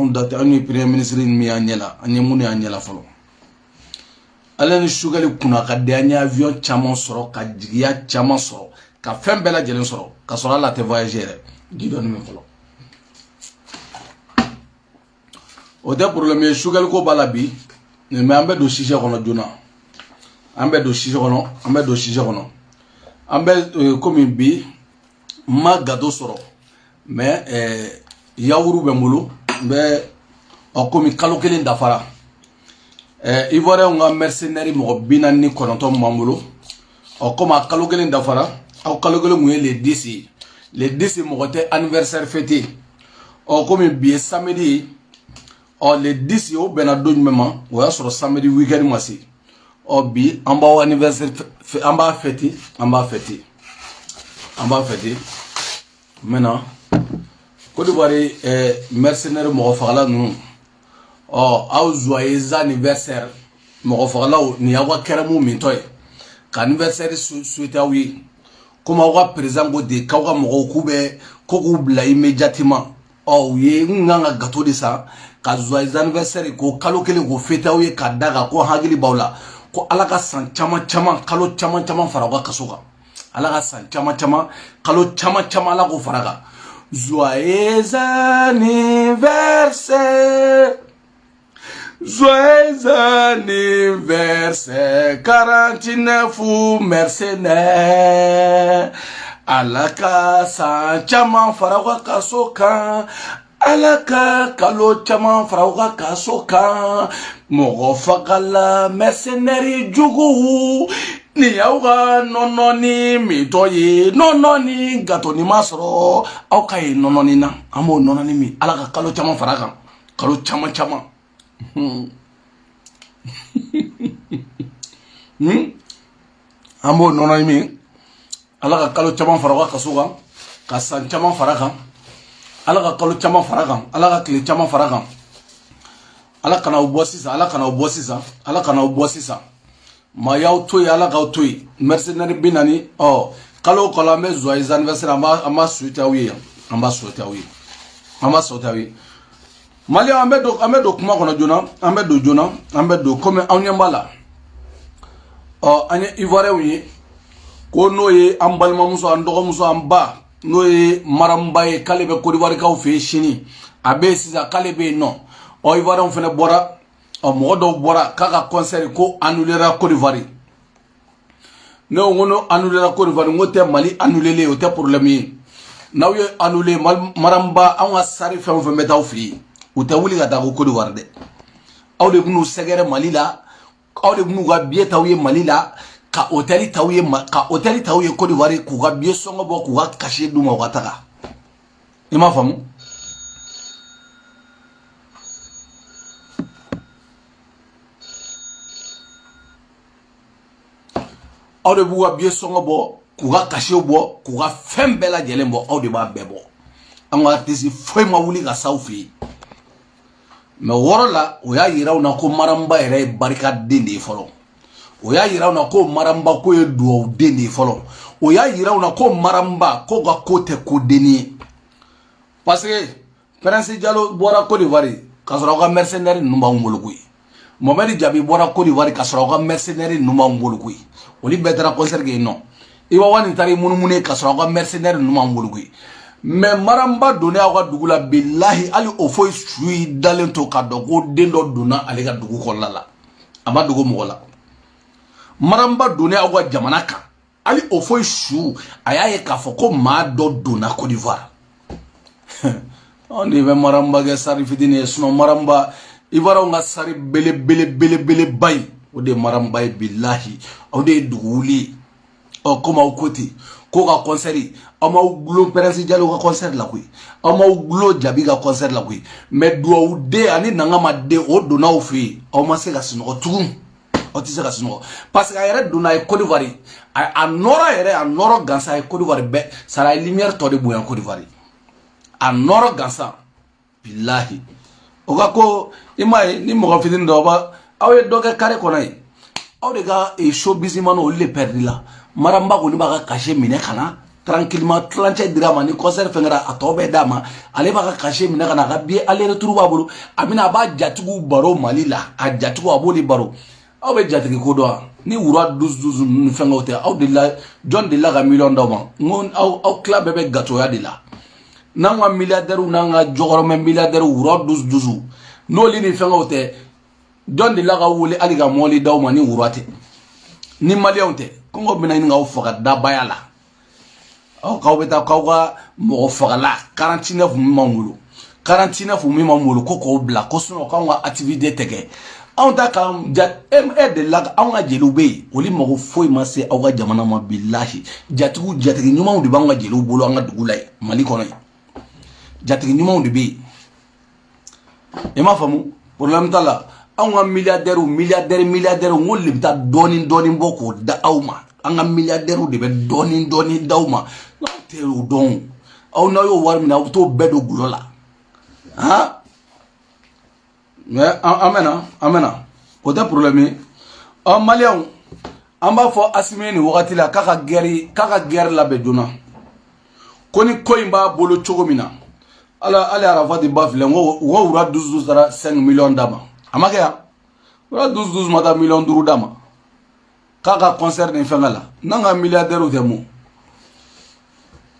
on date an premier ministre mi anyela anyemuni anyela folo ala ni sugali kuna ka de anya avion chama soro ka jigiya chama soro ka fem bela jelen soro ka soro la te voyager gido ni folo o de problème sugali ko balabi mais ambe do sije kono juna ambe do sije kono ambe comme bi ma gado soro mais yawuru be mulu be o comme kalo kelen dafara ivoire nga mercenaire mo binani kononto mamulo o comme kalo kelen dafara o kalo kelen mu les 10 mo gote anniversaire fêté o comme bi samedi o les 10 o bena do nyuma o ya soro samedi weekend masi o bi amba anniversaire amba fêté maintenant Côte d'Ivoire mercenaire mo fala nu au joyeux anniversaire mo fala ni awa keramu mintoy ka anniversaire souhaité oui comme awa président go de kawa mo kube ko kubla immédiatement ye nganga gâteau de ça ka joyeux anniversaire ko kalo kele go fêté oui ka daga ko hagili bawla ko alaka san chama kalo chama faraga kasuka alaka san chama kalo chama ala go faraga joyeux anniversaire 49 mercenaires alaka san chama faraga kasuka alaka kalo chama faraga kasuka mogo fakala mercenaire jugu ni yauga nononi mitoye nononi gato ni masro au kai nononi na amo nononi mi alaka kalo chama faraga kalo chama amo nononi mi alaka kalo chama faraga kasuga kasan chama faraga alaka kalo chama faraga alaka kile chama faraga alaka na ubosisa ma yaw toy alaka toy mercenaire binani kalo me joyeux anniversaire amba souhaité oui mali ambe do kuma kono jona ambe do comme awnyambala anya ivoire wi ko noye ambalma muso andogo muso amba noye marambaye kalebe Côte d'Ivoire ka fe chini abe sisa kalebe non o ivoire on fene bora mo do bora kaka concert ko annulera Côte d'Ivoire no ngono annulera Côte d'Ivoire ngote mali annulele o te problème na yo annulé maramba an sari fe on fe meta o fi o te wuli ga da Côte d'Ivoire de awde bunu segere mali la awde bunu ga bieta wi mali la ka hôtel tawye Côte d'Ivoire ku ga bie songo bo ku ga cacher duma wataka ima famu awde bu ga bie songo bo ku ga cacher bo ku ga fembela jelembo awde ba bebo an artiste foi ma wuli ga saufi me worola o ya yiraw na ko maramba ere barika dinde folo o ya yiraw na ko maramba ko e duo deni folo o ya yiraw na ko maramba ko ga kote ko deni parce que Prince Diallo bora Côte d'Ivoire ka soro ga mercenaire numba ngolugui Mohamed Jabi bora Côte d'Ivoire ka soro ga mercenaire numba ngolugui oli betara concert ge non iwa wani tari munumune ka soro ga mercenaire numba ngolugui mais maramba donné awa dugula billahi ali o foy sui dalento ka dogo dendo duna ali ga dugu ko lala ama dugu mo la maramba donné awa jamanaka ali o foy shu ayaye ka foko ma do duna Côte d'Ivoire on est maramba ga sari fidine suno maramba Ivoire nga sari bele bay o de maramba billahi o de duguli o koma o côté ko ka concert ama glo Prince Diallo ka concert la kui ama glo Jabi ka concert la kui mais do de ani nanga ma de o dona o fi o ma se ka sino tugun o ti se ka sino parce que ayere dona e Côte d'Ivoire a noro gansa e Côte d'Ivoire be sara lumière to de boyan Côte d'Ivoire a noro gansa billahi o ga ko imay ni mo ka fidin do ba awe do ka kare ko nay aw de ga e show busy man o le perdre la maramba ko ni ba ka cacher mine kana tranquillement tranche drama ni concert fengara atobe dama ale ba ka cacher mina kana ka bi aller retour ba bolo amina ba jatugu baro malila a jatugu aboli baro aw be jatigi ko do ni wura 12 ni fenga hotel aw de la John de la ga million dama ngon aw club be gato ya de la nanga milliardaire nanga jogoro men milliardaire wura 12 no li ni fenga hotel John de la ga wole ali ga moli dawma ni wurate ni malien te kongo bina ni ngaw faga da bayala aw kaw beta kaw ga mo fagala 49 mamulu 49 mamulu ko bla ko suno kaw ga activité tege on ta kam jat de la on ga jelu be oli mo foy ma se aw ga jamana ma billahi jatugu jatigi nyuma de banga jelu bolo anga dugulay mali kono jatigi nyuma de be e ma famu problème tala on ga milliardaire ngol libta doni boko da awma anga milliardaire de be doni dawma no teru don aw na yo war mina to bedo gulola ha mais amena ko da problème en malien amba fo asimeni wakati la kaka guerre la beduna koni koimba bolo chogomina ala arafati bafle wo wura 12 dara 5 millions dama amake ya wura 12 mata millions duru dama kaka concert ni fengala nanga milliardaire utemu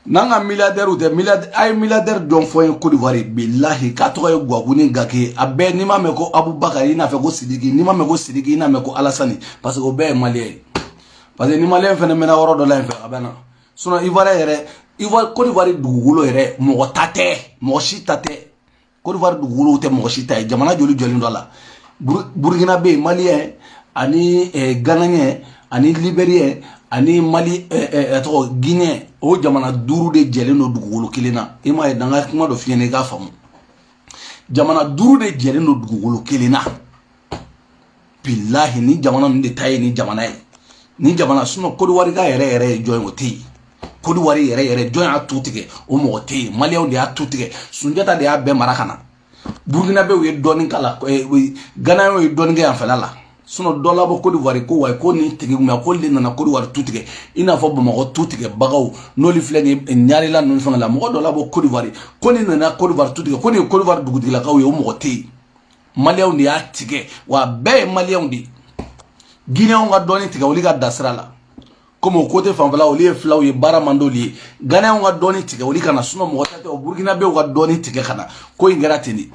nanga milliardaire don foye Côte d'Ivoire billahi ka to ye gwaguni gake abe ni ma meko Abubakar ina fe ko Sidiki ni ma meko Sidiki ina meko Alassane parce que be malien parce que ni malien fe mena woro do la fe abana sono Ivoire Côte d'Ivoire dugulo yere mo tate mo shitate Côte d'Ivoire dugulo te mo shita jamana joli ndo la Burkina be malien ani Ghanais ani Libérien ani Mali to Guinée o jamana duru de jelen no dugukolo kelena ima e danga kuma do fiene ga famu jamana duru de jelen no dugukolo kelena billahi ni jamana ni tayi ni jamana suno Côte d'Ivoire ga yere join oti Côte d'Ivoire yere join atutige o mo oti Malien de atutige sunjata de abbe marakana Burkina be we doni kala Ghana we doni ga falala suno dola bo Côte d'Ivoire ko way ko ni tigi ma ko le nana Côte d'Ivoire tutige ina fo bamo tutige bagaw no li fleni nyaari la no fanga la mo dola bo Côte d'Ivoire ko ni nana Côte d'Ivoire tutige ko ni Côte d'Ivoire dugudi la kaw yo mo te Malien ndi atige wa be Malien ndi Guinée on ga doni tige woli ga dasra la comme côté fanfala oli flaw ye baramando li Ghana on ga doni tige woli kana suno mo tate o Burkina be o ga doni tige kana ko ingara tini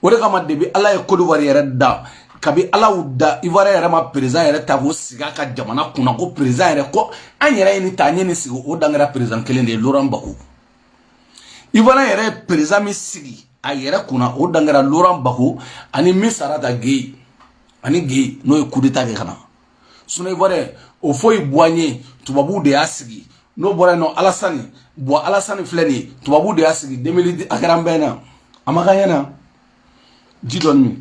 wori kama debi ala e Côte d'Ivoire yere da kabi ala uda Ivoire yere ma président yere ta ko siga ka jamana kuna ko président yere ko an yere ni tanye ni sigo o dangara président kelen de Laurent Gbagbo Ivoire yere président mi sigi a yere kuna o dangara Laurent Gbagbo ani Misarata Gueye ani Gueye no e coup d'état ke kana suno Ivoire o foi boigné tubabu de asigi no bora no Alassane fleni tubabu de asigi 2010 akarambena amaka yana jidon mi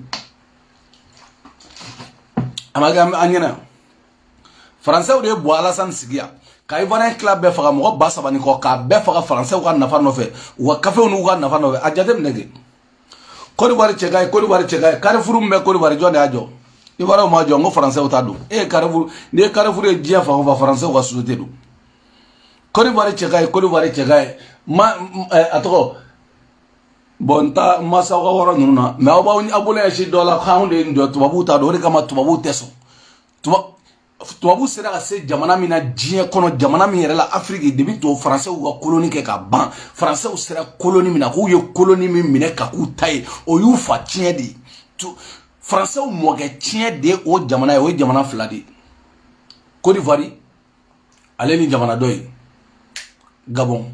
amaga anyana français ou de bo Alassane sigia ka Ivoire club be faga mo ba sabani ko ka be faga français ko nafa no fe wa café onu ko nafa no fe ajatem nege Côte d'Ivoire chegay Carrefour me Côte d'Ivoire jonde ajo Ivoire mo ajo ngo français utadu Carrefour ne Carrefour e dia fa français ko société do Côte d'Ivoire chegay ma atoko bonta masa ko wara nuna me oba abule shi dollar pound ndo tubabu ta do kama tubabu teso tubabu sera ka se jamana mina jie kono jamana mi yere la Afrique debi to français ou colonie ke ka ban français ou sera colonie mina ko ye colonie mi mine ka ku tai o yu fa tien di français ou mo ge tien de o jamana fladi Côte d'Ivoire aleni jamana doy Gabon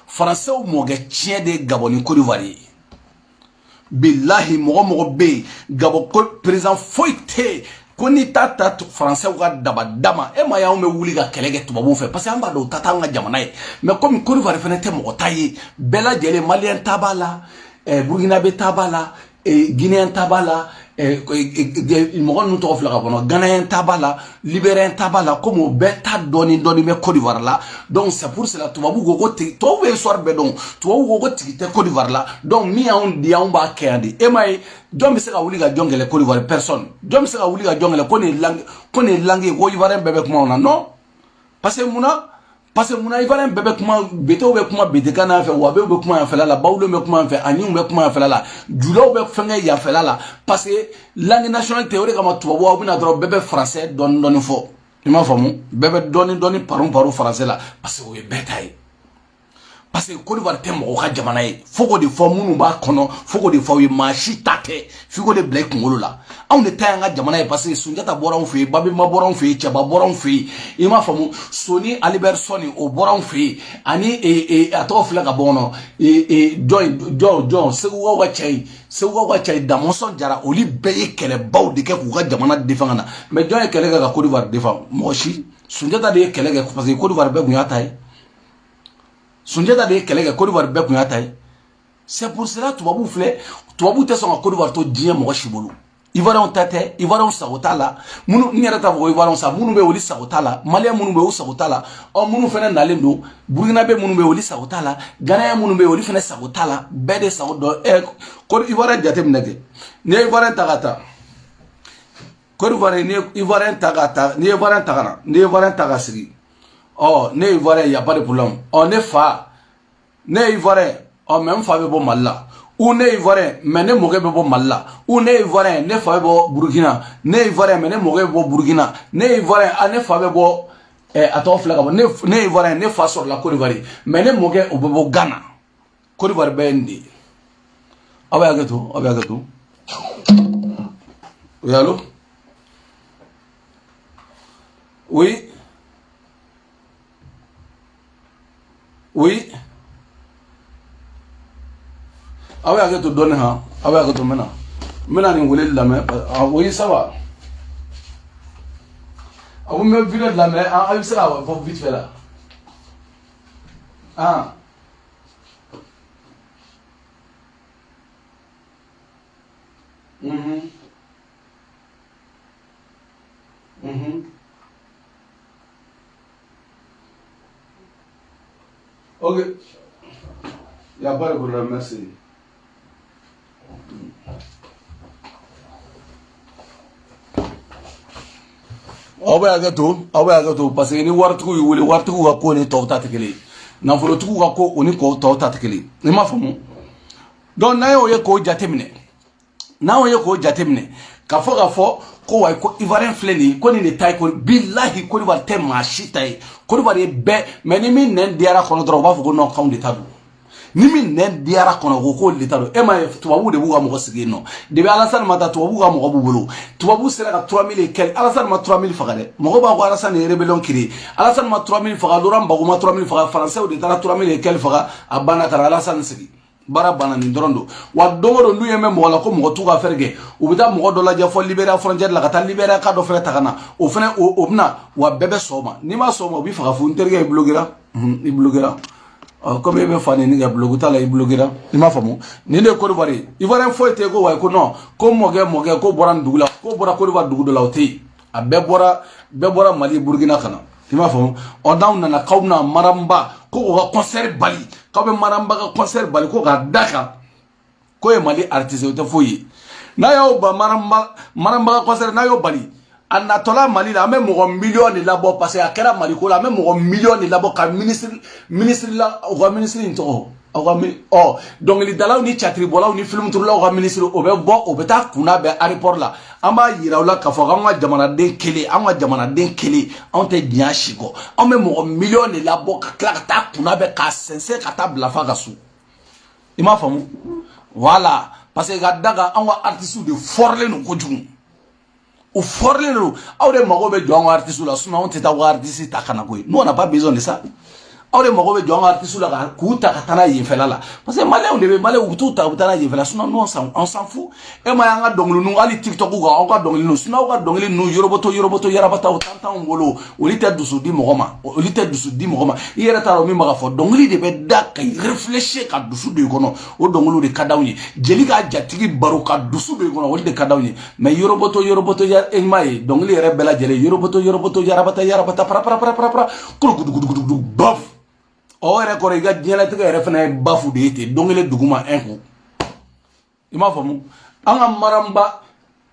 français ou mo ge tien de Gabon Côte d'Ivoire billahi mo be Gabon président foite koni tata français ou dama e ma ya me wuli ga kelege tubabu fe parce que amba do tata nga jamana mais comme Côte d'Ivoire fene te mo tayi bela jele malien tabala Burkinabé tabala Guinéen tabala mo non to fla bono Ghanéen tabala Libérien tabala comme beta doni me Côte d'Ivoire là donc c'est pour cela tubabu go ti to we soir be donc tubabu go ti te Côte d'Ivoire là donc mi on di on ba kende e may jom se ka wuli ga jongele Côte d'Ivoire personne jom se ka wuli ga jongele ko ni langue ko ivoirien bebe ko non parce que muna parce que mun Ivoirien bébé kuma beto be kuma beteka na fe wabe be kuma fela la bawlo be kuma fe anyi be kuma fela la julaw be fenga ya fela la parce que langue nationale théorie kama tubabu wa bina dro bébé français don fo ima famu bébé doni paru français la parce que o ye betaye parce que Côte d'Ivoire te mɔgɔ ka jamana ye foko de fɔ minnu b'a kɔnɔ foko de fɔ ye maa si ta tɛ fiko de bila i kunkolo la anw de ta y'an ka jamana ye parce que Sunjata bɔra anw fɛ yen Babemba bɔra anw fɛ yen Cɛba bɔra anw fɛ yen i m'a faamu Soni Albert Soni o bɔra anw fɛ yen ani a tɔgɔ filɛ ka bɔ kɔnɔ jɔn Segukaw ka cɛ ye Damɔzɔn Jara olu bɛɛ ye kɛlɛbaw de kɛ k'u ka jamana défend ka na mais jɔn ye kɛlɛ kɛ ka Côte d'Ivoire défend mɔgɔ si Sunjata de ye kɛlɛ kɛ parce que Côte d'Ivoire bɛɛ kun y'a ta ye Sunjata de kɛlɛ kɛ Côte d'Ivoire bɛɛ kun y'a ta ye c'est pour cela tubabu filɛ tubabu tɛ sɔn ka Côte d'Ivoire to diɲɛ mɔgɔ si bolo Ivoirien ta tɛ Ivoirien sago t'a la minnu n yɛrɛ t'a fɔ ko Ivoirien sa minnu bɛ olu sago t'a la Malien minnu bɛ olu sago t'a la minnu fana nalen don Burkinabé minnu bɛ olu sago t'a la Ghanéen minnu bɛ olu fana sago t'a la bɛɛ de sago dɔn Côte Ivoirien jateminɛ kɛ n'i ye Ivoirien ta ka taa Côte d'Ivoire n'i ye Ivoirien ta ka taa n'i ye Ivoirien ta ka na n'i ye Ivoirien ta ka sigi ne Ivoirien y a pas de problème ne fa ne Ivoirien mais n fa bɛ bɔ Mali la ou ne Ivoirien mais ne mɔkɛ bɛ bɔ Mali la ou ne Ivoirien ne fa bɛ bɔ Burkina ne Ivoirien mais ne mɔkɛ bɛ bɔ Burkina ne Ivoirien ne fa bɛ bɔ a tɔgɔ filɛ ka bɔ ne Ivoirien ne fa sɔrɔla Côte d'Ivoire mais ne mɔkɛ o bɛ bɔ Ghana Côte d'Ivoire bɛɛ ye nin de ye aw bɛ hakɛ to aw bɛ hakɛ to oui allô oui oui aw y'a kɛ to dɔɔni han aw y'a kɛ to n bɛna nin wele lamɛn oui ça va a ko n bɛ video lamɛn a bɛ se ka fɔ vite fait la ok il n'y a pas de problème merci. aw bɛ hakɛ to parce que ni waritigiw y'i wele waritigiw ka ko ni tɔw ta tɛ kelen ye nafolotigiw ka ko o ni tɔw ta tɛ kelen ye i m'a faamu donc n'an y'o ye k'o jateminɛ ka fɔ ko wayi ko Ivoirien filɛ nin ye ko nin de ta ye ko bilahi Côte d'Ivoire tɛ maa si ta ye Côte d'Ivoire ye bɛɛ mais ni min nɛn diyara kɔnɔ dɔrɔn u b'a fɔ ko non k'anw de ta don ni min nɛn diyara kɔnɔ ko k'olu de ta don e ma ye tubabuw de b'u ka mɔgɔ sigi yen nɔ depuis Alassane ma taa tubabuw ka mɔgɔ b'u bolo tubabuw sera ka 3000 kɛlɛ Alassane ma 3000 faga dɛ mɔgɔw b'a fɔ Alassane ye rébellion créé Alassane ma 3000 faga Laurent Gbagbo ma 3000 faga français de taara 3000 kɛlɛ faga a banna ka na Alassane sigi baara banna nin dɔrɔn don wa don o don n'u ye mɛn mɔgɔ la ko mɔgɔ t'u ka fɛrɛ kɛ u bɛ taa mɔgɔ dɔ lajɛ fɔ Libéria frontière la ka taa Libéria ka dɔ fɛnɛ ta ka na o fɛnɛ o bɛna wa bɛɛ bɛ sɔn o ma n'i ma sɔn o ma u b'i faga fo n terikɛ i bloquera i bloquera comme e bɛ fa nin kɛ bloqué t'a la i bloquera i m'a faamu nin de ye Côte d'Ivoire ye Ivoirien foyi tɛ ko wayi ko non ko mɔkɛ ko bɔra nin dugu la ko bɔra Côte d'Ivoire dugu dɔ la o tɛ yen a bɛɛ bɔra Mali Burkina ka na i m'a faamu n'aw nana k'aw bɛna Maramba ko k'o ka concert bali k'aw bɛ Maramba ka concert bali ko k'a da kan ko ye Mali artiste o tɛ foyi ye n'a y'aw ban Maramba ka concert n'a y'o bali a natɔla Mali la an bɛ mɔgɔ miliyɔn de labɔ parce que a kɛra Mali ko la an bɛ mɔgɔ miliyɔn de labɔ ka ministre la u ka ministre in tɔgɔ aw ka dɔnkilidalaw ni catiribɔlaw ni filimuturilaw ka ministre o bɛ bɔ o bɛ taa kunna bɛn aéroport la an b'a yira u la k'a fɔ k'an ka jamanaden kelen anw tɛ diɲɛ si kɔ anw bɛ mɔgɔ miliyɔn de labɔ ka tila ka taa kunna bɛn k'a sɛnsɛn ka taa bila f'a ka so i m'a faamu voilà parce que ka da kan anw ka artistes de fɔrilen don kojugu u fɔrilen don aw de mago bɛ jɔ an ka artistes la sinon anw tɛ taa u ka artistes ta ka na koyi nous on n'a pas besoin de ça aw de mago bɛ jɔ an ka artistes la k'u ta ka taa n'a yen fɛla la parce que maliyɛnw de bɛ maliyɛnw u t'u ta u bɛ taa n'a yen fɛla sinon nous on s'en fout e ma ye an ka dɔnkilininw hali TikTok kan aw ka dɔnkilininw sinon aw ka dɔnkili ninnu yoroboto yarabata o tan t'anw bolo olu tɛ dusu di mɔgɔ ma i yɛrɛ t'a dɔn min bɛ ka fɔ dɔnkili de bɛ da ka réfléchir ka dusu don i kɔnɔ o dɔnkiliw de ka d'anw ye jeli ka jatigi baro ka dusu don i kɔnɔ olu de ka d'anw ye mais yoroboto e m'a ye dɔnkili yɛrɛ bɛɛ lajɛlen yoroboto yarabata para kurukudukudukudu baf o yɛrɛ kɔrɔ i ka diɲɛlatigɛ yɛrɛ fana ye bafu de ye ten don kelen duguma un coup i m'a faamu an ka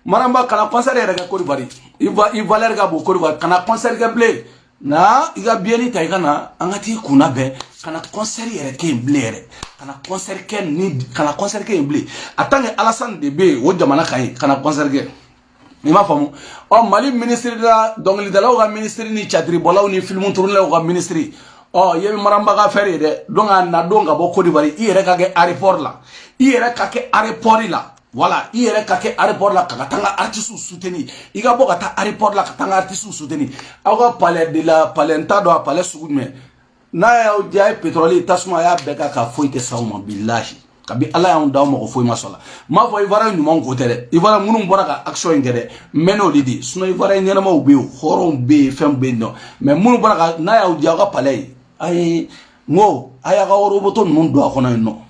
Maramba kana concert yɛrɛ kɛ Côte d'Ivoire i valeur ka bon Côte d'Ivoire kana concert kɛ bilen na iga bieni ta igana angati kuna be kana concert yere ke blere kana concert ke ni kana concert ke blé atange Alassane Debe wo jamana kai kana concert ke ima famu o Mali ministre da dongli dalaw ga ministre ni chatri bolaw ni film tourner ga ministre o yemi maramba ga fere de donga na donga bo Côte d'Ivoire ire ka ke aéroport la ire ka ke aéroport la voilà ire ka ke aéroport la ka tanga artiste soutenir iga bo ka ta aéroport la ka tanga artiste soutenir awa palais de la palenta do palais sugume na ya jay pétrole tasuma ya beka ka foite sawma billahi kabi ala ya ndaw mo foy masola ma fo ivara ñu mon ko tere ivara munum bora ka action ngede meno lidi suno ivara ñena ma ubbe horon be fem be no mais munum bora ka na ya jaga palais ay ngo aya ga woro boto nun do akona no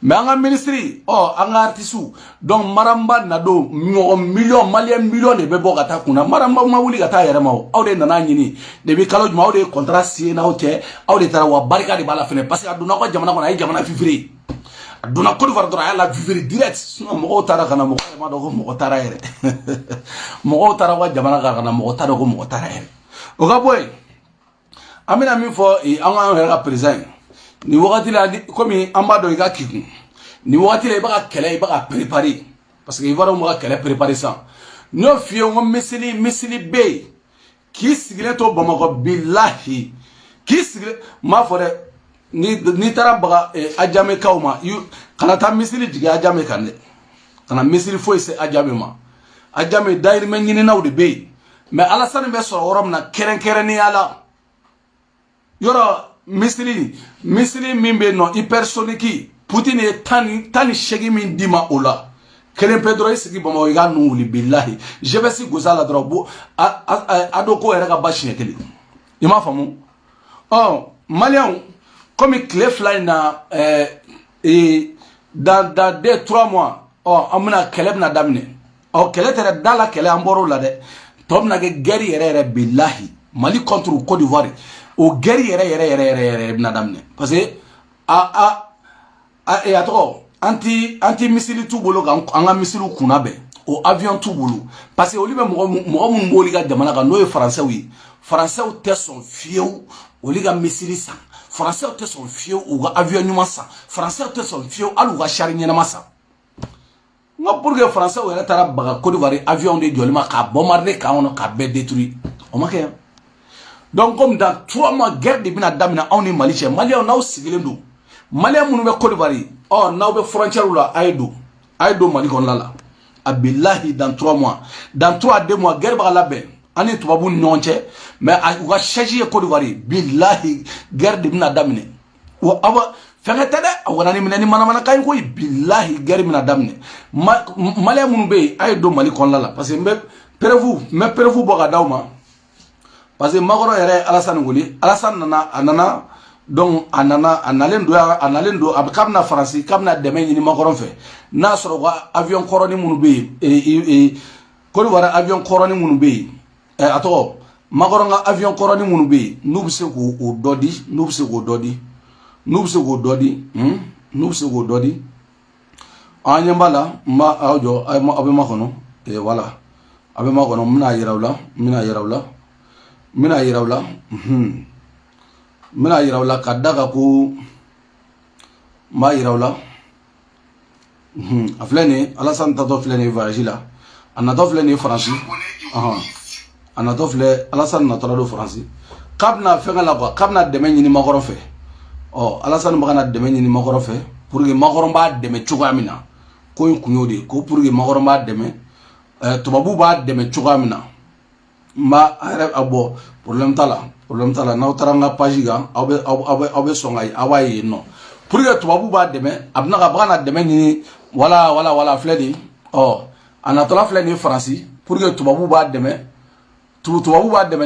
mais anga ministry anga artisu donc maramba na do million malien million de be bokata kuna maramba ma wuli gata yere maw awde nana nyini de bi kalo juma awde contrat si na hote awde tara wa barika de bala fene parce que aduna ko jamana ko ay jamana fifiri aduna ko far dora la fifiri direct mo tara kana mo ma do ko mo tara yere mo tara wa jamana kana mo tara ko mo tara yere o ga boy amina mi fo anga nga president ni wakati la comme ambado iga kiku ni wakati la iba kele iba préparer parce que iba mo kele préparer ça no fie on misili be ki sigile to Bamako billahi ki sigile ma fore ni tara baga ajame kawma yu kana ta misili diga ajame kande kana misili fo ise ajame ma ajame dair men nyini nawde be mais Alassane be so worom na keren ni ala yoro misili mimbe no hypersonique Poutine tani shegi min dima ola kelen pedro isigi Bamako iga nuli billahi je vais si gozala drobo adoko era ka bashi kele ima famu malien comme clé fly na dans 2-3 mois amuna keleb na damne kele tere dala kele amboro la de tomna ge guerre yere billahi Mali contre Côte d'Ivoire o guerre yere na damne parce que et attends anti missile tout bolo anga missile kuna be o avion tout bolo parce que olibe mo mun boli ga jamana ga no français oui français o te son fieu oliga missile sa français o te son fieu o avion nyuma sa français o te son fieu alu ga chari nyena masa nga pour que français o era tara baga Côte d'Ivoire avion de jolima ka bombarder ka on ka be détruit o make donc comme dans 3 mois guerre de bina damina on est Mali on a aussi sigilendo Mali munu be Côte d'Ivoire na be frontière la aido Mali kon la abillahi dans 3 mois dans 2 mois guerre ba la be ani tubabu nyonche mais wa chaji Côte d'Ivoire billahi guerre de bina damine wa aba fengete de wana ni minani mana kay ko billahi guerre bina damine Mali munu be aido Mali kon la parce que prévu boga dawma parce que magoro yere Alassane ngoli Alassane nana donc analen do abkamna France kamna deme ni magoro fe na soro wa avion koroni munu be ko wara avion koroni munu be ato magoro nga avion koroni munu be nubse ko o dodi anyambala ma audio abe makono voilà abe makono mina yirawla mina yirawla kadaga ko ma yirawla aflene Alassane tato flene voyage la anato flene France anato flene Alassane na tolo France kabna fenga la ko kabna deme ni magoro fe Alassane magana deme ni magoro fe pour que magoro ba deme chugamina ko kunyodi ko pour que magoro ba deme tubabu ba deme chugamina ma abo problème tala na taranga page ga abe songa awaye no pour que tubabu ba deme abna ga bana deme ni wala fledi anatola fledi France pour que tubabu ba deme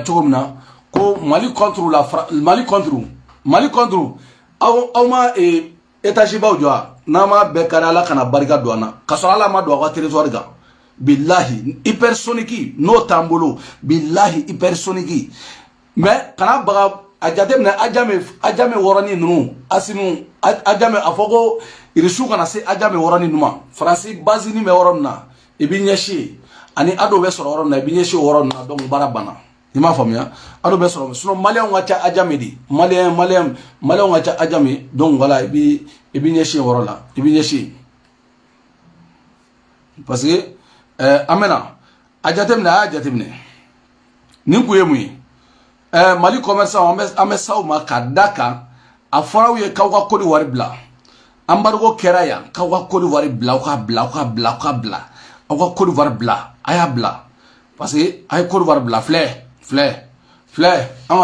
chogomna ko Mali contre aw ma étage ba ujwa na ma be kanala kana barika douana kasala ma do wa territoire ga billahi hypersonique no tambolo billahi hypersonique mais kana baga ajame worani nunu asinu ajame afogo irisu kana se ajame worani numa France base ni me woronna ibinyeshi ani ado be soro woronna ibinyeshi woronna donc barabana il m'a famille ado be soro sinon malien nga ca ajami di malien nga ca ajami donc voilà ibi nyeshi worola ibi nyeshi parce que amena ajatemne nin ku yemu mali commerçant ame sauma ka daka a faraw ye kawka kodi wari bla embargo keraya kawka kodi wari bla ka bla awka kodi wari bla aya bla parce que ay kodi wari bla flé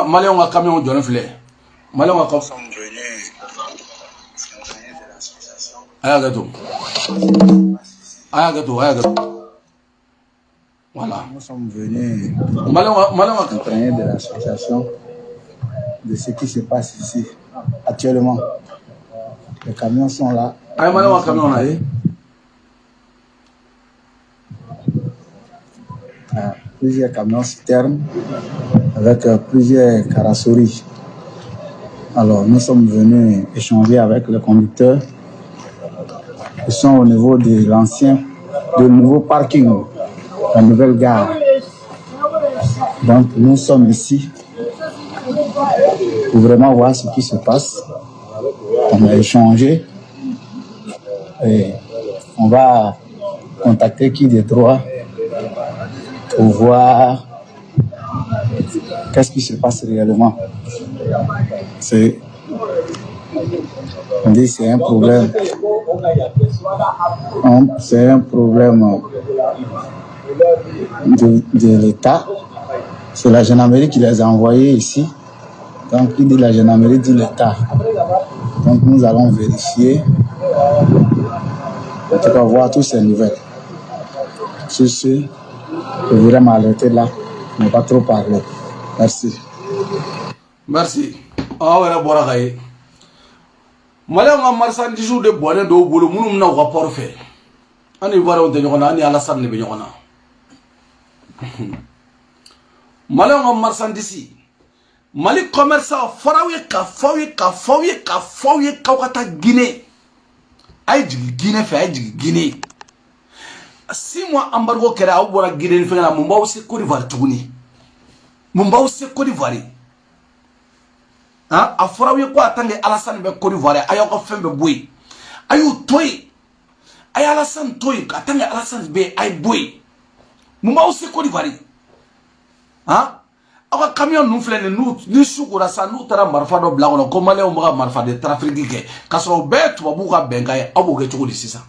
mali on camion jonne flé mali on comme sont venus aya gato voilà nous sommes venus entraîner de l'association de ce qui se passe ici actuellement. Les camions sont là. Plusieurs camions citernes avec plusieurs carrosseries. Alors nous sommes venus échanger avec les conducteurs qui sont au niveau de nouveau parking, la nouvelle gare. Donc nous sommes ici pour vraiment voir ce qui se passe. On a échangé et on va contacter qui des droits pour voir qu'est-ce qui se passe réellement. C'est un problème. C'est un problème de l'État. C'est la gendarmerie qui les a envoyés ici. Donc, il dit la gendarmerie dit l'État. Donc, nous allons vérifier. En tout cas, voir toutes ces nouvelles. Sur ce, je voudrais m'arrêter là. Ne pas trop parler. Merci. Merci. Malais nga marchandise de boine do bolo munum na rapport fait. Ani wara de nyona ani Alassane be nyona. Malais nga marchandise. Mali commerçant farawe ka kata Guinée. Ay Guinée fait ay Guinée. 6 mois embargo kera au bora Guinée fait na mumba aussi Côte d'Ivoire tuguni. Mumba aussi Côte d'Ivoire. A farawe ko atange Alassane be Côte d'Ivoire ayo ko fembe boy ayo toy ay Alassane toy atange Alassane be ay boy mumba aussi Côte d'Ivoire aka camion nu flene ni sukura sa nu tara marfa do bla ko male o maga marfa de trafic ke kasro be to bu ka benga e abo ke chukudi sisa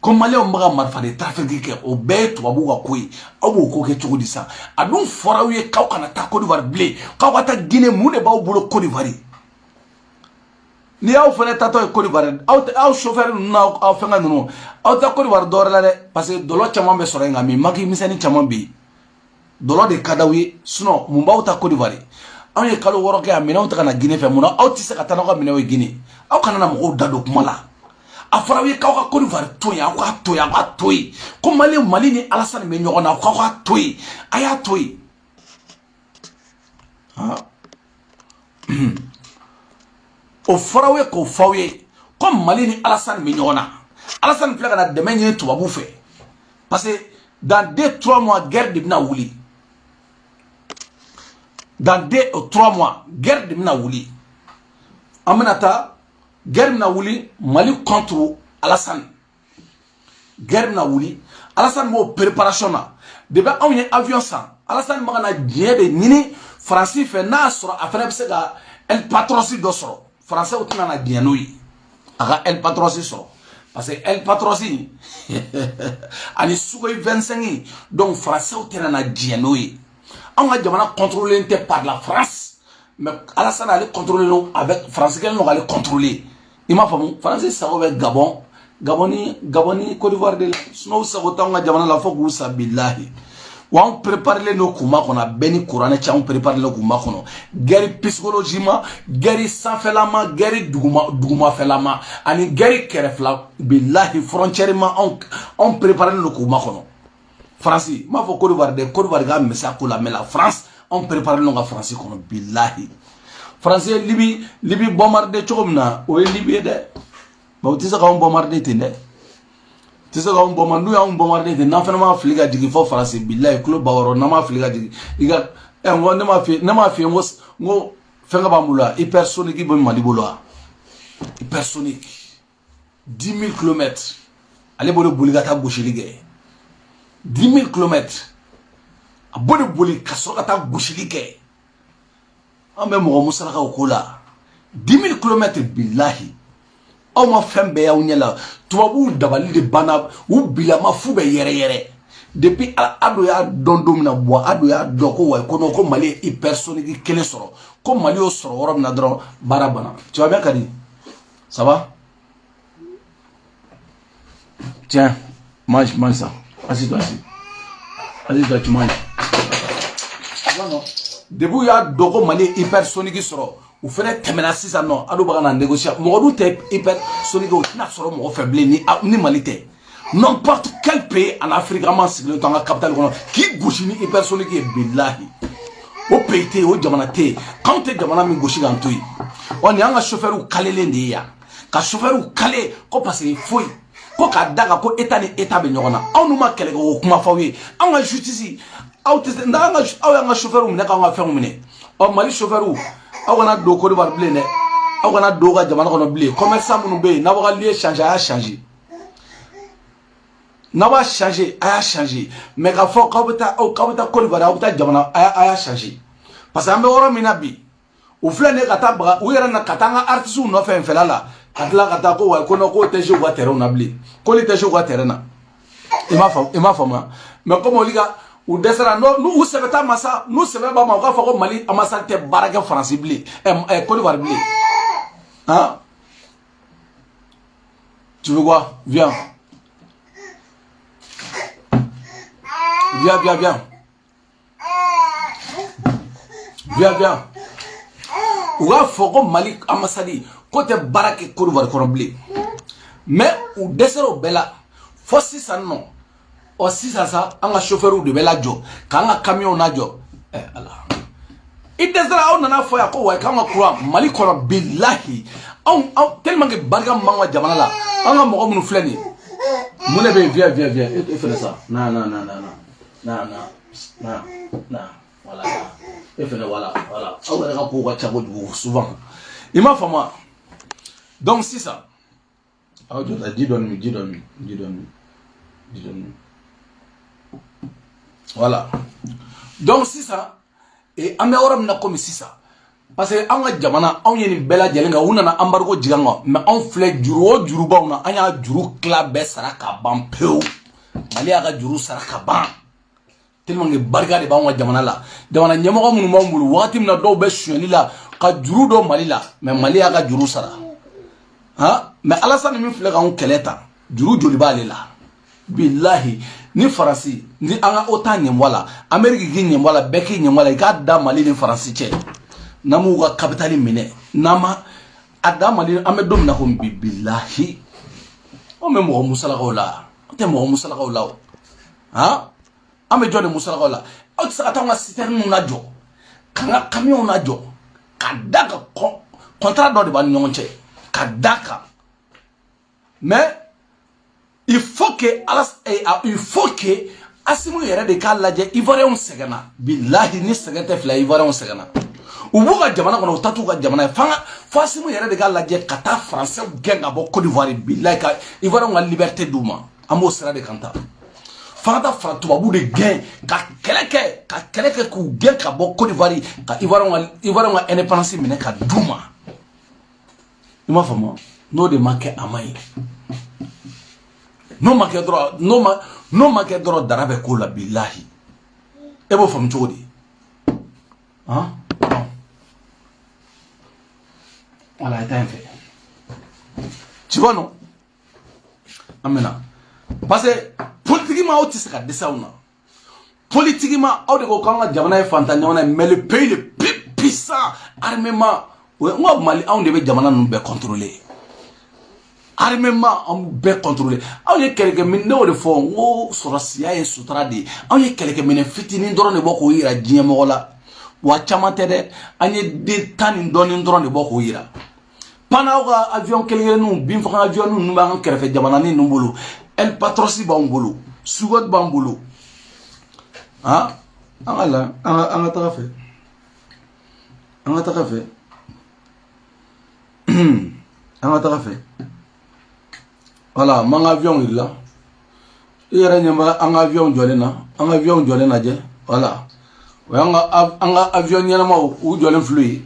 ko male o maga marfa de trafic ke o be to bu ka koi abo ko ke chukudi sa adun forawe ka kana ta Côte d'Ivoire blé ka wata Guinée mu ne ba o bulo Côte d'Ivoire ni aw fene tato Côte d'Ivoire aw chauffeur na aw fenga nu aw ta Côte d'Ivoire dor la de parce que dolo chama be soro ngami maki misani chama bi dolo de kadawi sinon mun b'aw ta Côte d'Ivoire aw ye kalo woro kɛ a minɛnw ta ka na Guinée fɛ mun na aw tɛ se ka taa n'aw ka minɛnw ye Guinée aw kana na mɔgɔw da don kuma la a fɔra aw ye k'aw ka Côte d'Ivoire to yen aw k'a to yen aw k'a to yen ko Mali ni Alassane bɛ ɲɔgɔn na aw k'a to yen a y'a to yen o fɔra aw ye k'o fɔ aw ye ko Mali ni Alassane bɛ ɲɔgɔn na Alassane filɛ ka na dɛmɛ ɲini tubabu fɛ parce que dans 2-3 mois guerre de bɛna wuli. Dans 2 ou 3 mois, guerre de Minaouli. Amenata, guerre de Minaouli, Mali contre Alassane. Guerre de Minaouli, Alassane mo préparation na. Deba on y avion ça. Alassane magana dien de nini français fait na sura afena bisega el patroci do soro. Français outina na dien oui. Aga el patroci soro. Parce que el patroci ani sugoi 25 donc français outina na dien oui. On a déjà contrôlé par la France, mais Alassane allait contrôler nous avec France, qu'elle nous allait contrôler. Il m'a fait français ça va avec Gabon, Gaboni, Côte d'Ivoire de là. Sinon ça va tant à Jamana la fois que vous savez billahi. Ou on prépare les nos kouma qu'on a béni Coran et on prépare les kouma qu'on a. Guerre psychologiquement, guerre sans felama, guerre dougma felama, ani guerre kerefla billahi frontièrement on prépare les kouma qu'on a. France, ma fo Côte d'Ivoire ga mesa ko la mais la France on prépare longa France kono billahi France Libye bombardé chomna o Libye de ba utisa ka bombardé tinde tu sais qu'on bombarde nous on bombarde de n'enfant flic a dit faut français billahi club bawro n'a ma flic a dit il a on n'a ma fait ngo fenga bamula hypersonique bon malibolo hypersonique 10 000 km allez bolo boligata gauchiligue 10 000 km a bolo boli kasokata gauchiligue en même mo musala ko la 10 000 km billahi aw ma fɛn bɛɛ y'aw ɲɛ la tubabuw dabali de banna u bilama fu bɛ yɛrɛ depuis ado y'a dɔn don min na ado y'a dɔn ko wa ko Mali ye hypersonique kelen sɔrɔ ko Mali y'o sɔrɔ yɔrɔ min na dɔrɔn baara banna tu vas bien Kadi ça va tiens mange ça assis-toi tu manges non depuis y'a dɔn ko Mali ye hypersonique sɔrɔ ou fera tɛmɛna sisan non ado baga na négocier mɔgɔ tɛ hypersonique o tɛna sɔrɔ mɔgɔ fɛ bilen ni Mali tɛ n'importe quel pays en Afrique an ma sigilen to an ka capitale kɔnɔ k'i gosi ni hypersonique ye billahi o pays tɛ o jamana tɛ k'anw tɛ jamana min gosi k'an to yen wa nin y'an ka chauffeur kalelen de ye yan ka chauffeur kale ko parce que foyi ko k'a da kan ko état ni état bɛ ɲɔgɔn na anw n'u ma kɛlɛ kɛ o kuma f'aw ye anw ka justice aw tɛ se aw y'an ka chauffeur minɛ k'an ka fɛnw minɛ ɔ Mali chauffeur aw kana don Côte d'Ivoire bilen dɛ aw kana don ka jamana kɔnɔ bilen commerçant minnu bɛ yen n'a b'a ka lieu changer a y'a changer n'a b'a changer a y'a changer mais k'a fɔ k'aw bɛ taa Côte d'Ivoire aw bɛ taa jamana a y'a changer parce que an bɛ yɔrɔ min na bi u filɛ nin ye ka taa baga u yɛrɛ na ka taa an ka artistes nɔfɛ nfɛla la ka tila ka taa ko wa ko non k'o tɛ jouer u ka terrain na bilen k'olu tɛ jouer u ka terrain na i m'a faamu mais comme olu ka u dɛsɛra n'u sɛbɛta masa n'u sɛbɛ b'a ma u k'a fɔ ko Mali ambassade tɛ baara kɛ Faransi bilen Côte d'Ivoire bilen hein tu veux quoi viens u k'a fɔ ko Mali ambassade ko tɛ baara kɛ Côte d'Ivoire kɔnɔ bilen mais u dɛsɛra o bɛɛ la fo sisan nɔ ɔ sisan sa an ka chauffeur de bɛ lajɔ k'an ka camion lajɔ ala i dɛsɛra aw nana fɔ yan ko wa k'an ka courant Mali kɔnɔ billahi anw tellement que barika min b'an ka jamana la an ka mɔgɔ minnu filɛ nin ye mun de bɛ yen viens e fɛnɛ sa na voilà e fɛnɛ voilà aw yɛrɛ ka kow ka ca kojugu souvent i m'a faamu donc sisan aw jɔta ji dɔɔni voilà donc sisan an bɛ yɔrɔ min na komi sisan parce que an ka jamana anw ye nin bɛɛ lajɛlen kan u nana embargo jigin an kan mais anw filɛ juru o juru b'anw na an y'a juru tila bɛɛ sara ka ban pewu Mali y'a ka juru sara ka ban tellement que barika de b'anw ka jamana la jamana ɲɛmɔgɔ minnu b'anw bolo wagati min na dɔw bɛ sonyɛli la ka juru dɔ Mali la mais Mali y'a ka juru sara mais Alassane min filɛ k'anw kɛlɛ tan juru joli b'ale la billahi ni Faransi ni an ka OTAN ɲɛmɔgɔ la Amérique k'i ɲɛmɔgɔ la bɛɛ k'i ɲɛmɔgɔ la i k'a da Mali ni Faransi cɛ n'an m'u ka capitale minɛ n'an ma a da Mali an bɛ don min na ko bi billahi anw bɛ mɔgɔ musalakaw la an tɛ mɔgɔ musalakaw la o an bɛ jɔn de musalakaw la aw tɛ se ka taa an ka citerne lajɔ k'an ka camion lajɔ ka da kan contrat dɔ de b'an ni ɲɔgɔn cɛ ka da kan mais il faut que Assimi yɛrɛ de k'a lajɛ Ivoirien sɛgɛnna billahi ni sɛgɛn tɛ fila Ivoirien sɛgɛnna u b'u ka jamana kɔnɔ u ta t'u ka jamana ye fo Assimi yɛrɛ de k'a lajɛ ka taa Français gɛn ka bɔ Côte d'Ivoire billahi ka Ivoirien ka liberté d'u ma an b'o sira de kan ta fanga ta fara tubabu de gɛn ka kɛlɛ kɛ k'u gɛn ka bɔ Côte d'Ivoire ka Ivoirien ka indépendance minɛ ka d'u ma i m'a faamu n'o de ma kɛ a ma ye n'o ma kɛ dɔrɔn dara bɛ k'o la billahi e b'o faamu cogo di wala e ta yen fɛ tu vois non an bɛna parce que politiquement aw tɛ se ka dɛsɛ aw na politiquement aw de ko k'an ka jamana ye fantan jamana ye mais le pays le plus puissant armément n ko Mali anw de bɛ jamana ninnu bɛɛ contrôler armément an bɛɛ contrôler aw ye kɛlɛkɛminɛ ne y'o de fɔ n ko sɔrɔsiya ye sutura de ye aw ye kɛlɛkɛminɛ fitinin dɔrɔn de bɔ k'o yira diɲɛ mɔgɔ la wa caman tɛ dɛ an ye den 10 ni dɔɔnin dɔrɔn de bɔ k'o yira Panaoga avion kelen nous bin fa avion nous ba kerfe jamana ni numbulu El Patrosi bambulu Sugot bambulu ah angala anga ta fait anga ta fait anga ta fait voilà mon avion il là yere nyamba anga avion jolena je voilà anga avion nyana ma u jolen flui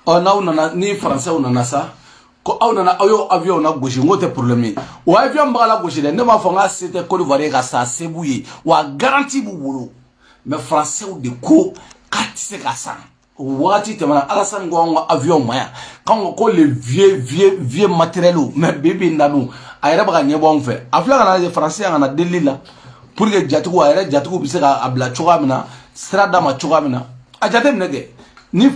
o na una ni français una nasa ko awna na ayo avion na goshi ngote problème o avion ba la goshi de ne ma fo nga c'était Côte d'Ivoire ka sa sebouye wa garantie bu bolo mais français ou de ko katise ka san wati te mana Alassane ngo avion maya kan ko le vieux matériel mais bébé ndanu ayra ba nyebo on fait afla na français ngana delila pour que jatugo ayra jatugo bi se ka abla chogamina strada ma chogamina a jatem nege ni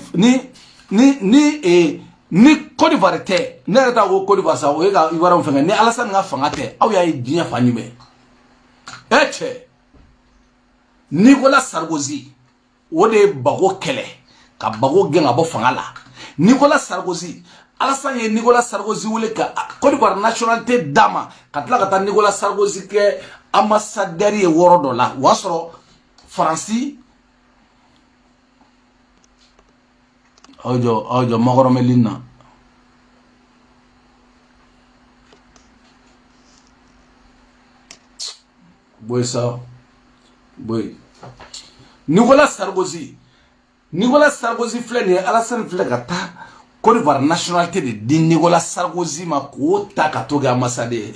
Côte d'Ivoire te ne reta ko Côte d'Ivoire sa o ga Ivoire on fait ni Alassane nga fanga te aw ya dinya fani be eche Nicolas Sarkozy o de bago kele ka bago genga bo fanga la Nicolas Sarkozy Alassane ye Nicolas Sarkozy wole ka Côte d'Ivoire nationalité dama katla kata Nicolas Sarkozy ke ambassadeur ye woro do la wasoro France Ojo magoro melina boy ça boy Nicolas Sarkozy flène Alassane flène gata Côte d'Ivoire nationalité de Nicolas Sarkozy ma ko ta ka toga ambassadeur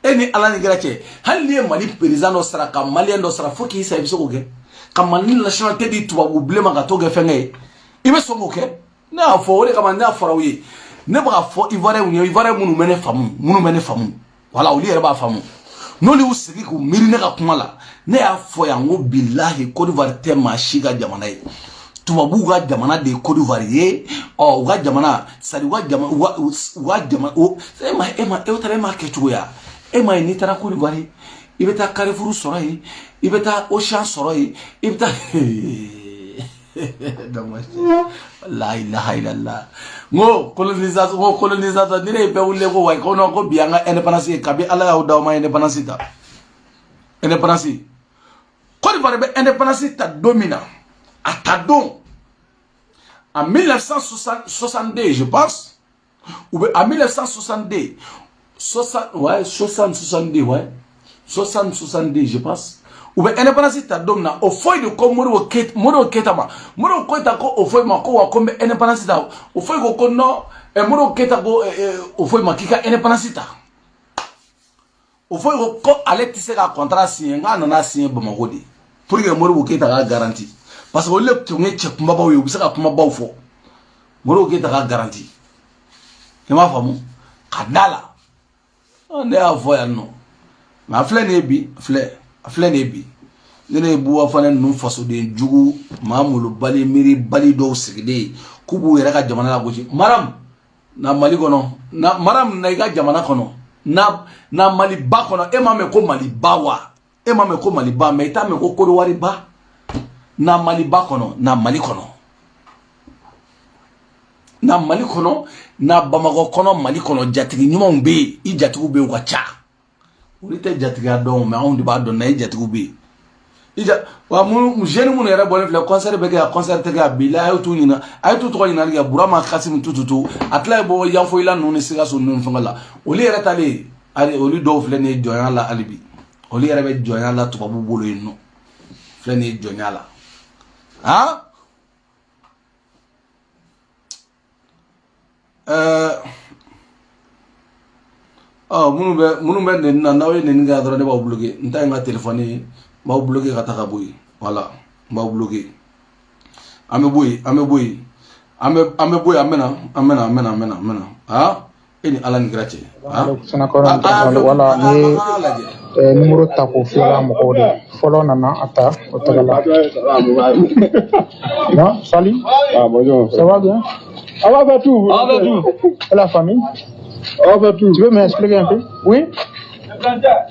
eni alani grache halli mali président no sara ka malien do sara foki sa biso ko ge ka mali nationalité di tuba problème ka toga fenge ibe so mo ke na fo wole ka manda farawi ne ba fo Ivoire munu mene famu wala oli yere ba famu no li usigi ko mirine ka kuma la ne ya fo ya ngo billahi Côte d'Ivoire te ma shiga jamana yi tubabu ga jamana de Côte d'Ivoire ye o ga jamana sari wa jamana o ema tare ma ke tuya ema ni tara Côte d'Ivoire ibeta Carrefour soro yi ibeta Ocean soro yi ibeta la ilaha illallah ngo colonisateur dire be wulle ko way ko no ko bianga indépendance kabi ala ya daw ma indépendance ta indépendance Côte d'Ivoire be indépendance ta domina à ta don en 1962 je pense ou en 1962 70 je pense ou bien indépendance ta domina au foy de ko moro keta ko au foy ma ko wa ko indépendance ta au foy ko no e moro keta ko au foy ma kika indépendance ta au foy ko alexis ka contrat signé nga na signé Bamako de pour que moro keta ka garantie parce que le tonge che kuma bawo yo bisa ka kuma bawo fo moro keta ka garantie e ma famu kadala on est à voyer non ma flène bi nene buwa fana nu faso de jugu mamulu bali miri bali do sigide kubu yera ka jamana la goji maram na mali kono na maram na iga jamana kono na mali ba kono e mame ko mali bawa e mame ko mali ba me ta me ko kodo wari ba na mali ba kono na mali kono na Bamako kono mali kono jatigi nyuma mbe I jatigu be ko cha urite jatiga don mais on diba don na jatigu be ija wa mu jeune mu era bonne fle concert be ga concert te ga bila ay tu nyina ay tu to nyina ga burama Kasim tututu atla bo yan fo ila non siga so non fangala oli era tale ali oli do fle ne joyan la alibi oli era be joyan la to babu bolo ino fle ne joyan la ha munu be ne na nawe ne nga dro ne ba bloquer nta nga téléphone ba bloquer ka taka boy voilà ba bloquer ame boy amena ha eni ala ni gratie ha sana ko wala ni numéro ta ko fiala mo ko de follow nana ata o tagala non salut bonjour ça va bien va tout et la famille va tout tu veux m'expliquer un peu oui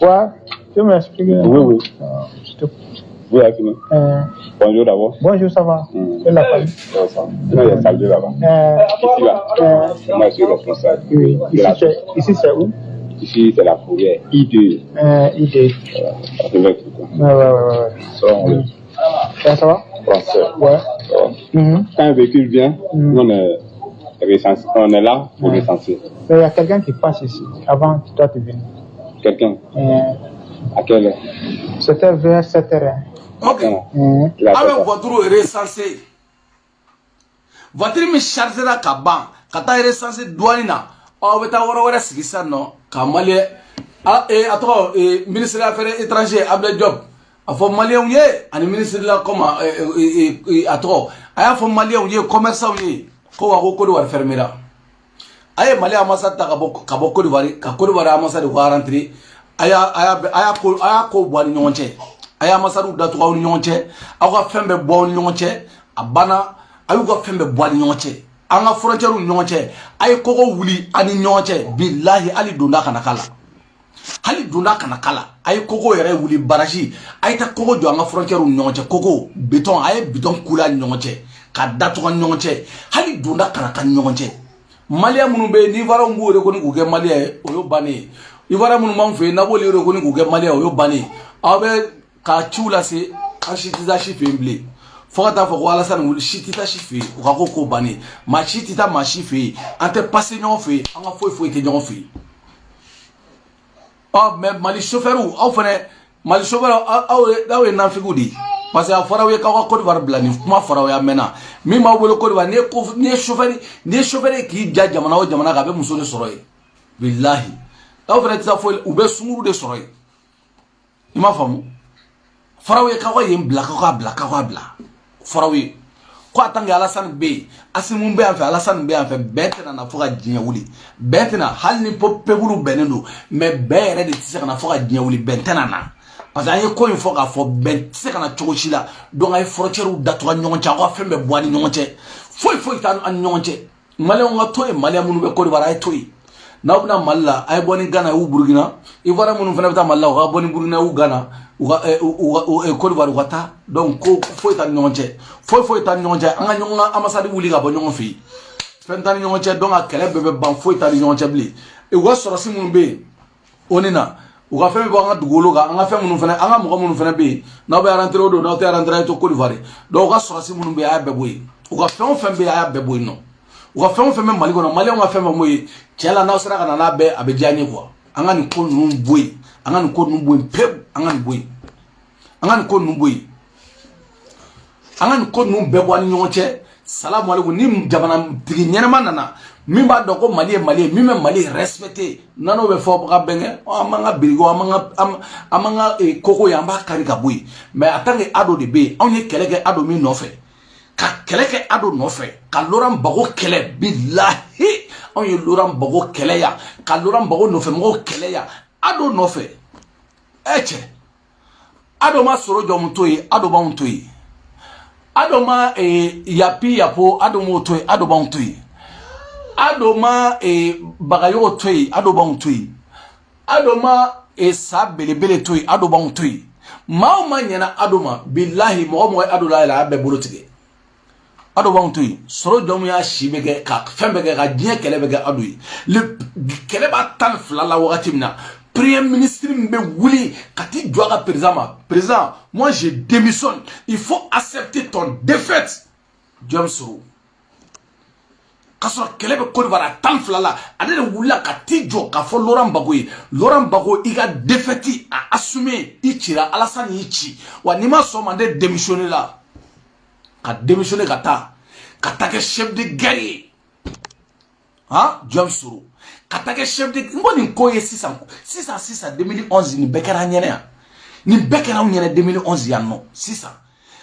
ouais tu veux m'expliquer oui Vous avez fini? Bonjour d'abord. Bonjour, ça va? Et la famille? Ça va. Sinon, il y a Salvé là-bas. Ici, là. Moi, je suis responsable. Oui. Ici, c'est où? Ici, c'est la fourrière. I2. I2. Ça fait avec tout. Ouais. Ça va, oui. Ça va? Français. Ouais. Ça va. Quand un véhicule vient, nous, on est là pour recenser. Il y a quelqu'un qui passe ici avant que toi tu viennes. Quelqu'un? À quelle heure? C'était vers 7h. Ok. Avec voiture recensée. Voiture me chargera ka ban. Kata recensé douane na. Aw beta wara sigi san no. Ka malien attends ministre des affaires étrangères Abdel Diop. A fo malien ye ani ministre de la comment attends. Aya fo malien ye commerçant ye. Ko wa ko do war fermera. Aye malien ambassade ka bok Côte d'Ivoire ka Côte d'Ivoire ambassade ko rentrer. Aya ko boani nyonche. Aya masaru datu ko nyonche. Awa fembe boani nyonche. Abana ayu ko fembe boani nyonche. Anga frontière nyonche. Ay koko wuli ani nyonche. Billahi ali dunda kana kala. Hali dunda kana kala. Ay koko yere wuli baraji. Ay ta koko jo anga frontière nyonche. Koko béton ay béton kula nyonche. Ka datu ko nyonche. Hali dunda kana kan nyonche. Malia munube ni vara ngure ko ni ko ke malia oyo bani. Ivara munu manfe na boli ro ko ni ko ke malia oyo bani. Abe ka chula se ashitiza shifemble. Fokata foko Alassane wuli shitita shife o ka ko bani. Ma shitita ma shife ante passer nyon fe anga foi ke nyon fe. Mais Mali chauffeur ou aw fene Mali chauffeur aw e nan figudi. Parce que a fara we ka Côte d'Ivoire blani kuma fara we amena. Mi ma wolo Côte d'Ivoire ne chauffeur ki ja jamana o jamana ka be muso de soro ye. Billahi. Aw fene tisa fo u be sumuru de soro ye. Ima famu. Fara we ka ye bla fara we ko atanga Alassane be asimu be anfe Alassane be anfe betena na foka jinya wuli betena hal ni pebulu benendo mais be yere de tise kana foka jinya wuli betena na parce que ay ko info ka fo ben tise kana chogochi la donc ay frontière ou datu nyonche ko fembe boani nyonche foi tan an nyonche male on toy male munu be ko di bara ay toy na bna malla ay boni Ghana ou Burkina Ivoire munu fena beta malla o boni Burkina ou Ghana Côte d'Ivoire wata donc ko foi tan nyonche foi tan nyonche anga nyonga ambassade wuli ga bo nyonga fi fen tan nyonche donc a kele bebe ban foi tan nyonche bli e wa soro si munu be onina u ka fɛn bɛ bɔ an ka dugukolo kan an ka fɛn minnu fana an ka mɔgɔ minnu fana bɛ yen n'aw bɛ rentrer o don n'aw tɛ rentrer to Côte d'Ivoire donc u ka sɔrɔsi minnu bɛ yen a y'a bɛɛ bɔ yen u ka fɛn o fɛn bɛ yen a y'a bɛɛ bɔ yen nɔ u ka fɛn o fɛn bɛ Mali kɔnɔ Maliyɛnw ka fɛn fɛn bɛ yen tiɲɛ la n'aw sera ka na n'a bɛɛ a bɛ diya n ye quoi an ka nin ko ninnu bɔ yen an ka nin ko ninnu bɔ yen pewu an ka nin bɔ yen an ka nin ko ninnu bɔ yen an ka nin ko ninnu bɛɛ bɔ an ni ɲɔgɔn cɛ salamu alaikum ni jamana tigi ɲɛnama nana min b'a dɔn ko Mali ye Mali ye min bɛ Mali respecter nano bɛ fɔ ka bɛnkɛ an man ka birigo an man ka koko ye an b'a kari ka bɔ yen mais en tant que Ado de bɛ yen anw ye kɛlɛ kɛ Ado min nɔfɛ ka kɛlɛ kɛ Ado nɔfɛ ka Laurent Gbagbo kɛlɛ bilahi anw ye Laurent Gbagbo kɛlɛ yan ka Laurent Gbagbo nɔfɛ mɔgɔw kɛlɛ yan Ado nɔfɛ cɛ Ado ma sɔrɔ jɔ mun to yen Ado b'anw to yen Ado ma yapi yapo Ado m'o to yen Ado b'anw to yen Ado ma bagayogo to yen Ado b'anw to yen Ado ma sa belebele to yen Ado b'anw to yen maa o ma ɲɛna Ado ma bilahi mɔgɔ mɔgɔ Ado la yɛlɛ a bɛɛ bolo tigɛ Ado b'anw to yen sɔrɔ jɔnw y'a si bɛ kɛ ka fɛn bɛ kɛ ka diɲɛ kɛlɛ bɛ kɛ Ado ye kɛlɛ b'a tan ni fila la wagati min na Premier ministre mbe wuli kati jwa président ma président moi je démissionne il faut accepter ton défaite James Soro kasoro kele be Côte d'Ivoire tan flala ade de wula kati jwa ka fo Laurent Gbagbo i ka défaite a assumer i cira Alassane i ci wa ni ma so mande démissionner la ka démissionner ka ke chef de guerre hein James Soro Katake chef de ngoni ko ye 600 2011 ni bekera nyene ya ni bekera nyene 2011 ya no 600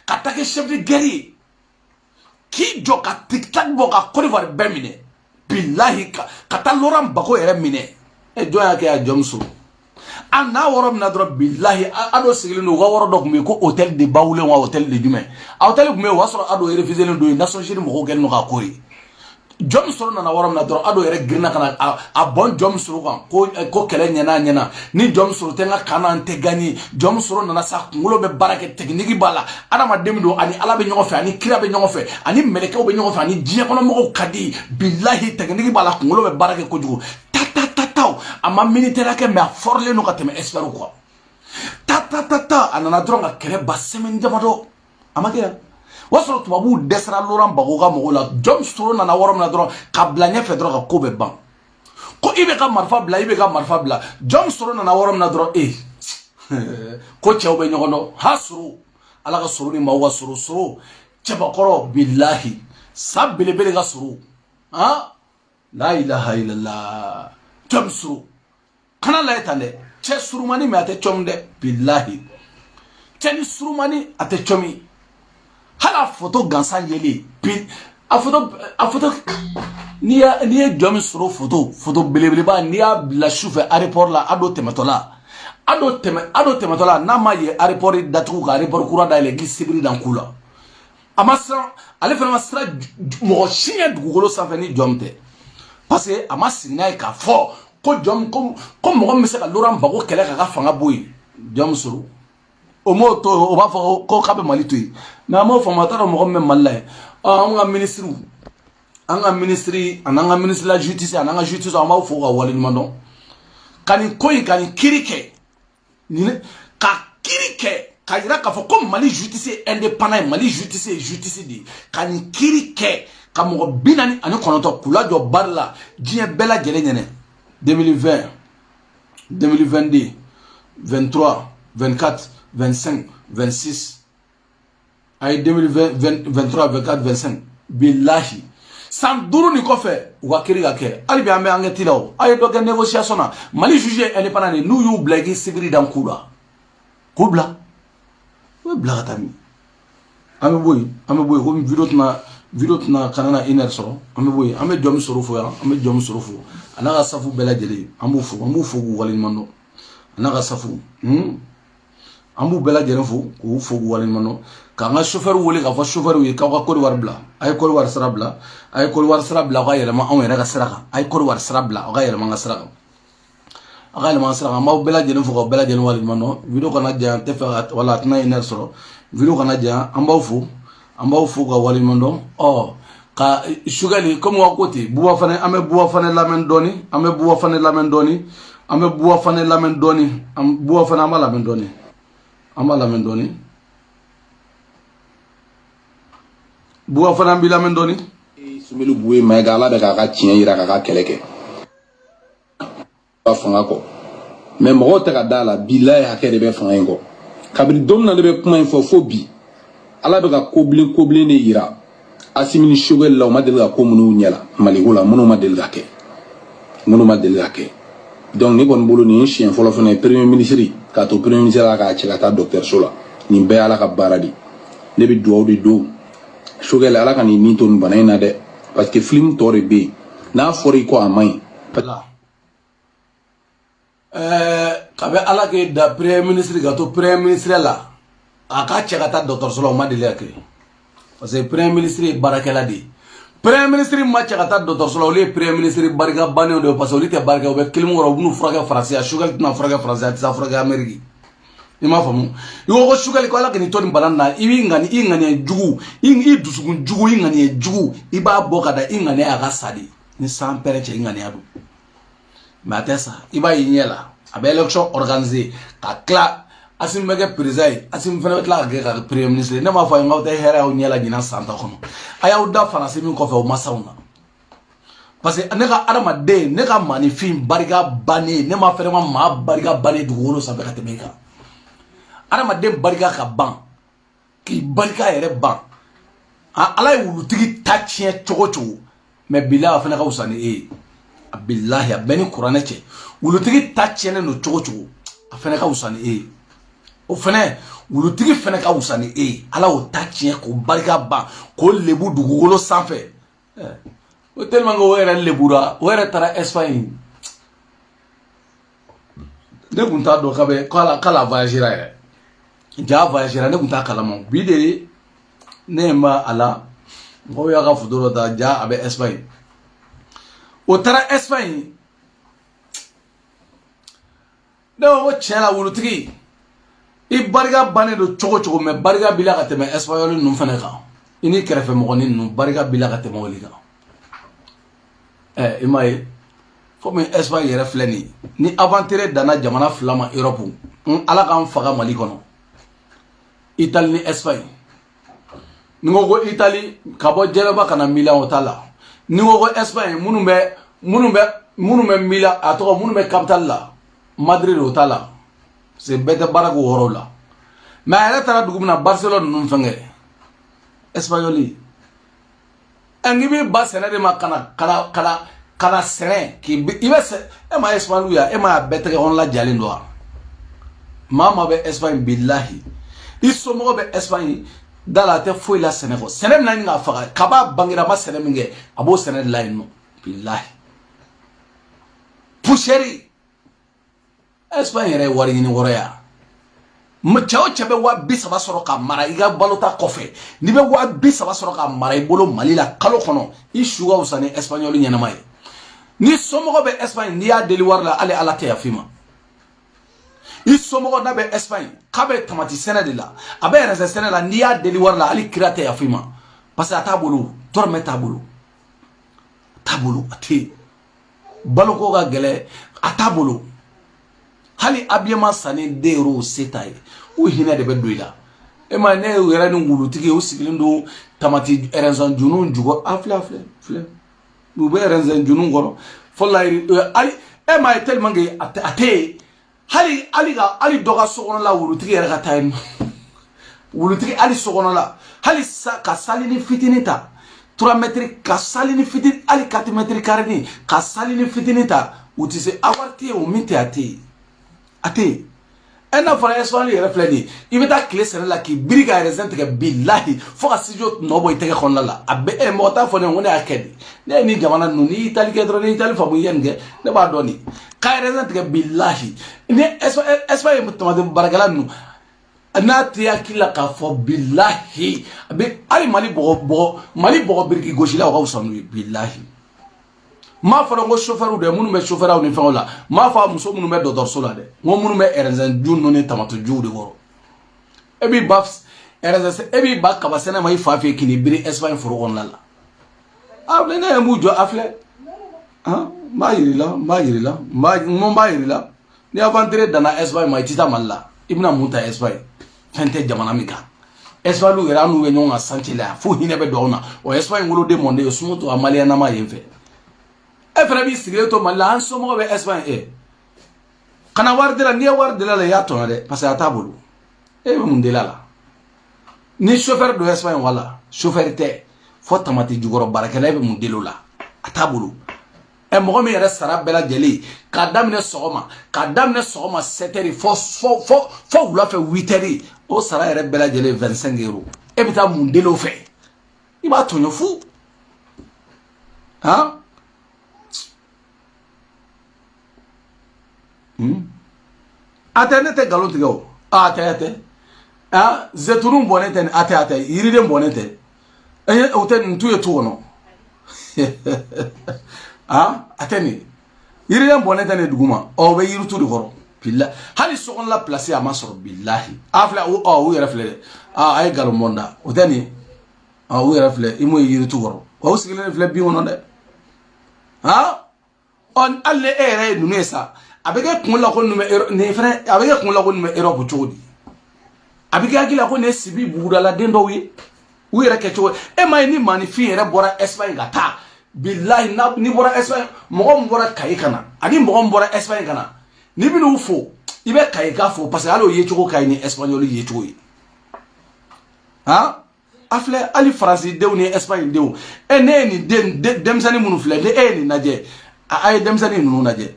Katake chef de guerrier ki joka tiktak boka Côte d'Ivoire bemine billahi kata Laurent Gbagbo yere mine e joya ke ya Jomso ana woro mina dro billahi Ado sigili no woro dok me ko hôtel de Bawule wa hôtel de Jume hôtel gume wa so Ado refuser no do Nations Unies mo ko gel no ka koyi jom soro nana waram na doro ado yere girna kana a bon jom soro kan ko kele nyana ni jom soro tenga kana ante gani jom soro nana sa ngulo be barake technique bala adama demdo ani ala be nyongo fe ani kira be nyongo fe ani meleke be nyongo fe ani diye kono mo kadi billahi technique bala ngulo be barake ko jugo ta ama militaire ke me forle no kateme espero ko ta anana dronga kele basemen jamado amake wasoro tubabu desra loran bagoga mogola jom soro nana waram na dron kabla nya fe dron ko be ban ko ibe ka marfa bla jom soro nana waram na dron ko chew be nyogono hasru ala ga soro ni mawa soro cheba koro billahi sabbele bele ga soro ha la ilaha illallah jom soro kana la etande che suru mani me ate chomde billahi cheni suru mani ate chomi hala photo gansan yeli a photo ni jom suru photo belebeleba ni ya la chauffeur aéroport la ado tematola na ma ye aéroport datu ka aéroport kura da le gisibiri dan kula amasa ale fana masra mo chinya dugolo sanfɛ ni jom te parce que amasina ka fo ko jom ko mo me se ka loran bago kele ka fanga boy jom suru o mo to o ba fo ko ka be malitoyi na mo formateur mo me malay anga ministry ananga ministre la justice ananga justice o ma fo ga wali mando kani koyi kani kirike ni ka kirike ka ira ka fo ko mali justice indépendant mali justice di kani kirike ka mo binani ani konoto kula jo barla die bela jele nyene 2020 2022 23 24 25 26 ay 2020 23 24 25 billahi san duru ni kofe wakiri gake alibi ambe angeti law ay do gen négociation na mali juge indépendant nous you blagi sibiri dan kula kubla we blagatami ame boy ko video tuna kanana iner soro ame boy ame jom soro fo ya ame jom soro fo anaga safu bela jeli ambu fo walin mando anaga safu ambu bela jeli fo ko fo walin mando ka nga chauffeur wole ka fo chauffeur wi ka ko war bla ay ko war sara bla ga yelema on yera sara ay ko war sara bla ga yelema nga sara ga yelema sara ma bela jeli fo ko bela jeli walin mando video kana ja te fa wala tna iner soro video kana ja ambu fo ga walin mando ka sugali comme wa côté buwa fane ame buwa fane lamen doni ame buwa fane lamen doni buwa fane ambi lamen doni sumelu buwe mega ala be ka tien yira ka keleke ba fanga ko mais mo ta ka dala billahi hakere be fanga ngo kabri domna le be kuma info phobie ala be ka koblin ne yira asimini shogel la madel ga ko munu nyala maligola munu madel ga ke donc ni bon bolo ni chien folo fene premier ministre ka to premier ministre ka ci ta docteur Sola ni be ala ka baradi ne bi do shogel ala kan ni ton banana de parce que film tore be na fori ko amay ka be ala ke da premier ministre ga to premier ministre la aka ci ta docteur Sola madel ga ke parce que premier ministre barakela di premier ministre matcha kata docteur Sola ole premier ministre barika bane de parce que oli te barika o be kilimo ro bunu fraka français sugal na fraka français ta fraka amerique ima famu yo ko sugal ko ala ke ni toni banana ibi ngani jugu i dusugun jugu ngani jugu iba boka da ngani aga sadi ni sans pere che ngani adu matesa iba yinyela abe election organisé ka kla asim mege président asim fana betla ga premier ministre ne ma fa ngawta hera o nyela dina santa kono aya uda fana simi ko fe o masauna parce que ne ka arama de ne ka manifim bariga bane ne ma fere ma bariga bane dugolo sa be ka temeka arama de bariga ka ban ki bariga yere ban ala wulutigi tachie chogocho me bila fana ka usani billahi abeni qur'ane che wulutigi tachie ne no chogocho afana ka usani o fene wulutigi fene ka usani ala o tachie ko barika ba ko lebu dugugolo sanfɛ o tellement ngo wera lebura wera tara Espagne ne kunta do kabe kala voyagera yɛrɛ ja voyagera ne kunta kalama bidere ne ma ala ngo ya ka futuro da ja abe Espagne o tara Espagne do o chela wulutigi I barga bane do chogo me barga bila ka teme espagnol nu fane ka ini kerefe mo ni nu barga bila ka teme woli ka imay fo me Espagne yere fleni ni aventure dana jamana flama Europe ala kan faga Mali kono Italie ni Espagne ni go Italie ka bo Geneva kana Milan otala ni go Espagne munu be Milan ato munu be capital la Madrid otala c'est bête barago horola mais elle tara dugumna Barcelone nun fenge espagnoli angibi ba senade ma kana sene ki ibe se e ma espagnoluya e ma bête on la jalindo mama be Espagne billahi isomo be Espagne dala te foi la Sénégal Sénégal na nga faga kaba bangira ma Sénégal minge abo Sénégal la no billahi pusheri Espagne yɛrɛ wari ɲini wɔrɔ ya cɛ o cɛ bɛ wa 30 sɔrɔ ka mara I ka balota kɔfɛ ni bɛ wa 30 sɔrɔ ka mara I bolo Mali la kalo kɔnɔ I su ka wusa ni espagnol ɲɛnama ye ni somɔgɔ bɛ Espagne n'i y'a deli wari la hali Ala tɛ yafa I ma I somɔgɔ n'a bɛ Espagne k'a bɛ tamati sɛnɛ de la a bɛ raisin sɛnɛ la n'i y'a deli wari la hali kira tɛ yafa I ma parce que a t'a bolo dɔrɔmɛ t'a bolo a tɛ baloko ka gɛlɛ a t'a bolo hali abiyama sani dero setaye o hina de be doila e ma ne yera ni ngulutigi o sigilin do tamati erensan junun jugo afle bu be erensan junun goro follairi ali e ma tellement que ate hali ali doga sokono la wulutigi yera ka tayin wulutigi ali sokono la hali ka salini fitinita 3 mètres ka salini fitin ali 4 mètres carrés ka salini fitinita utise awarti o miti ate ena fara Espagne yɛrɛ filɛ ni I bɛ taa tile sɛnɛ la k'i biri ka raisin tigɛ billahi fo ka studio nɔ bɔ I tɛgɛ kɔnɔna la a bɛ mɔgɔ t'a fɔ ne ko ne y'a kɛ de ne ye ni jamana ninnu ni Italie kɛ dɔrɔn ni Italie faamu I ye nin kɛ ne b'a dɔn de ka raisin tigɛ billahi ni Espagne tamati baarakɛla ninnu n'a tɛ hakili la k'a fɔ billahi a bɛ hali Mali bɔgɔ biriki gosila o ka wusa n'u ye billahi ma fara ngo chauffeur de munu me chauffeur ni fɛnw la ma fa muso munu me dɔdɔrɔso la dɛ ngo munu me erenzen jun no ni tamato ju de wɔrɔ e bi ba erenzen e bi ba kaba sɛnɛ ma I fa fe kini biri Espagne foro kɔnɔ la a bɛ ne mu jɔ aflɛ ma yirila ni aventure dana Espagne ma tita malla I bɛna mun ta Espagne fɛn tɛ jamana min kan Espagne lu yɛrɛ anu bɛ ɲɔgɔn kan santi la fo hinɛ bɛ don na o Espagne wolo de monde sumu to amaliya na ma yen fɛ e fana b'i sigilen to Mali la an somɔgɔ bɛ Espagne kana wari dila n'i ye wari dila la I y'a tɔnɔ dɛ parce que a t'a bolo e bɛ mun dela la ni chauffeur do Espagne wala chauffeur tɛ fo tamati jukɔrɔ baarakɛla e bɛ mun dela o la a t'a bolo mɔgɔ min yɛrɛ sara bɛɛ lajɛlen k'a daminɛ sɔgɔma 7 heures fo wula fɛ 8 heures o sara yɛrɛ bɛɛ lajɛlen 25 euros e bɛ taa mun dela o fɛ I b'a tɔɲɔ fu ate ne tɛ galon tigɛ o ate zetunu bɔnnen tɛ ate yiriden bɔnnen tɛ o tɛ nin tu ye tu kɔnɔ ate nin yiriden bɔnnen tɛ ne duguma o bɛ yiritu de kɔrɔ billahi hali sokɔnɔla place a ma sɔrɔ billahi a filɛ u yɛrɛ filɛ dɛ a ye galon bɔnda o tɛ nin u yɛrɛ filɛ I m'o ye yiritu kɔrɔ o sigilen filɛ bi kɔnɔ dɛ hali ne e yɛrɛ ye ninnu ye sa a bɛ kɛ kun la ko nin fana a bɛ kɛ kun la ko nin bɛ Europe cogo di a bɛ kɛ hakili la ko nin ye sibi bugudala den dɔw ye u yɛrɛ kɛ cogo e ma ye ni maanifin yɛrɛ bɔra Espagne ka taa billahi ni bɔra Espagne mɔgɔ min bɔra Kayi ka na ani mɔgɔ min bɔra Espagne ka na n'i bɛ n'u fo I bɛ Kayi ka fo parce que hali o ye cogo ka ɲi ni espagnol ye cogo ye a filɛ hali faransi denw ni Espagne denw ne ye nin denmisɛnnin minnu filɛ ne e ye nin lajɛ a ye denmisɛnnin ninnu lajɛ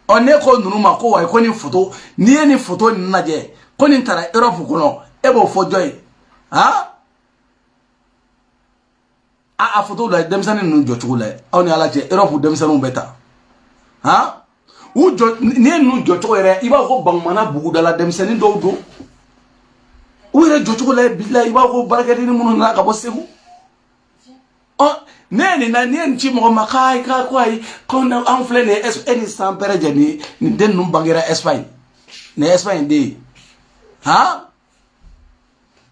ne ko ninnu ma ko wa ko nin photo n'i ye nin photo nin lajɛ ko nin taara Europe kɔnɔ e b'o fɔ jɔn ye a photo la denmisɛnnin ninnu jɔcogo la aw ni Ala cɛ Europe denmisɛnninw bɛ ta u jɔ n'i ye ninnu jɔcogo yɛrɛ I b'a fɔ ko Bangumana bugudala denmisɛnnin dɔw don u yɛrɛ jɔcogo la billahi I b'a fɔ ko baarakɛdennin minnu nana ka bɔ Segu neni na nien ci mo makai ka kwai kon an fle ne eni sampere jani ni den num bangira Espagne ne Espagne de ha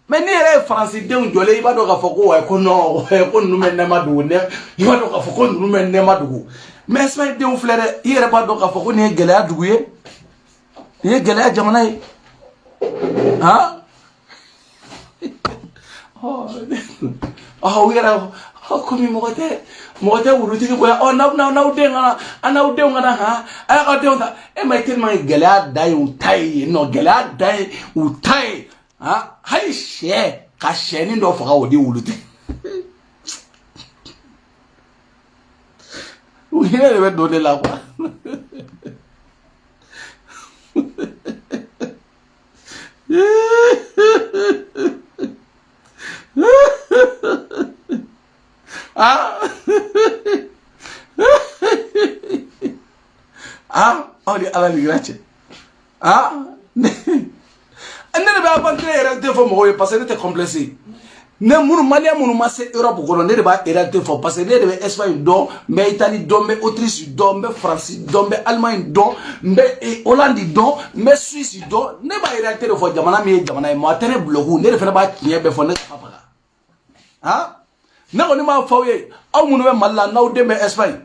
mais ni re France de un jole iba do ka foko wa ko no ko nume ne madu ne iba do ka foko nume ne madu mais Espagne de un fle re ire ba do ka foko ne gele adugu ye ni gele jamana yi ha oh wira ko mi mogote wuruti ko oh na udenga ana udenga na ha ay ka deonta e mai tel mai gela dai utai no gela dai utai ha hay she ka sheni ndo foka wodi wuluti wira le do de la quoi oli ala ni grace ne be abantre réalité fo mo parce que c'était complexé ne munu malien munu ma se Europe ko ne ba réalité fo parce que ne be Espagne do mais Italie do mais Autriche do mais France do mais Allemagne do mais Hollande do mais Suisse do ne ba réalité fo jamana mi jamana mo tere bloku ne fe ba kiye be fo ne papa ne ko ni ma fawye aw munu be malla naw de be Espagne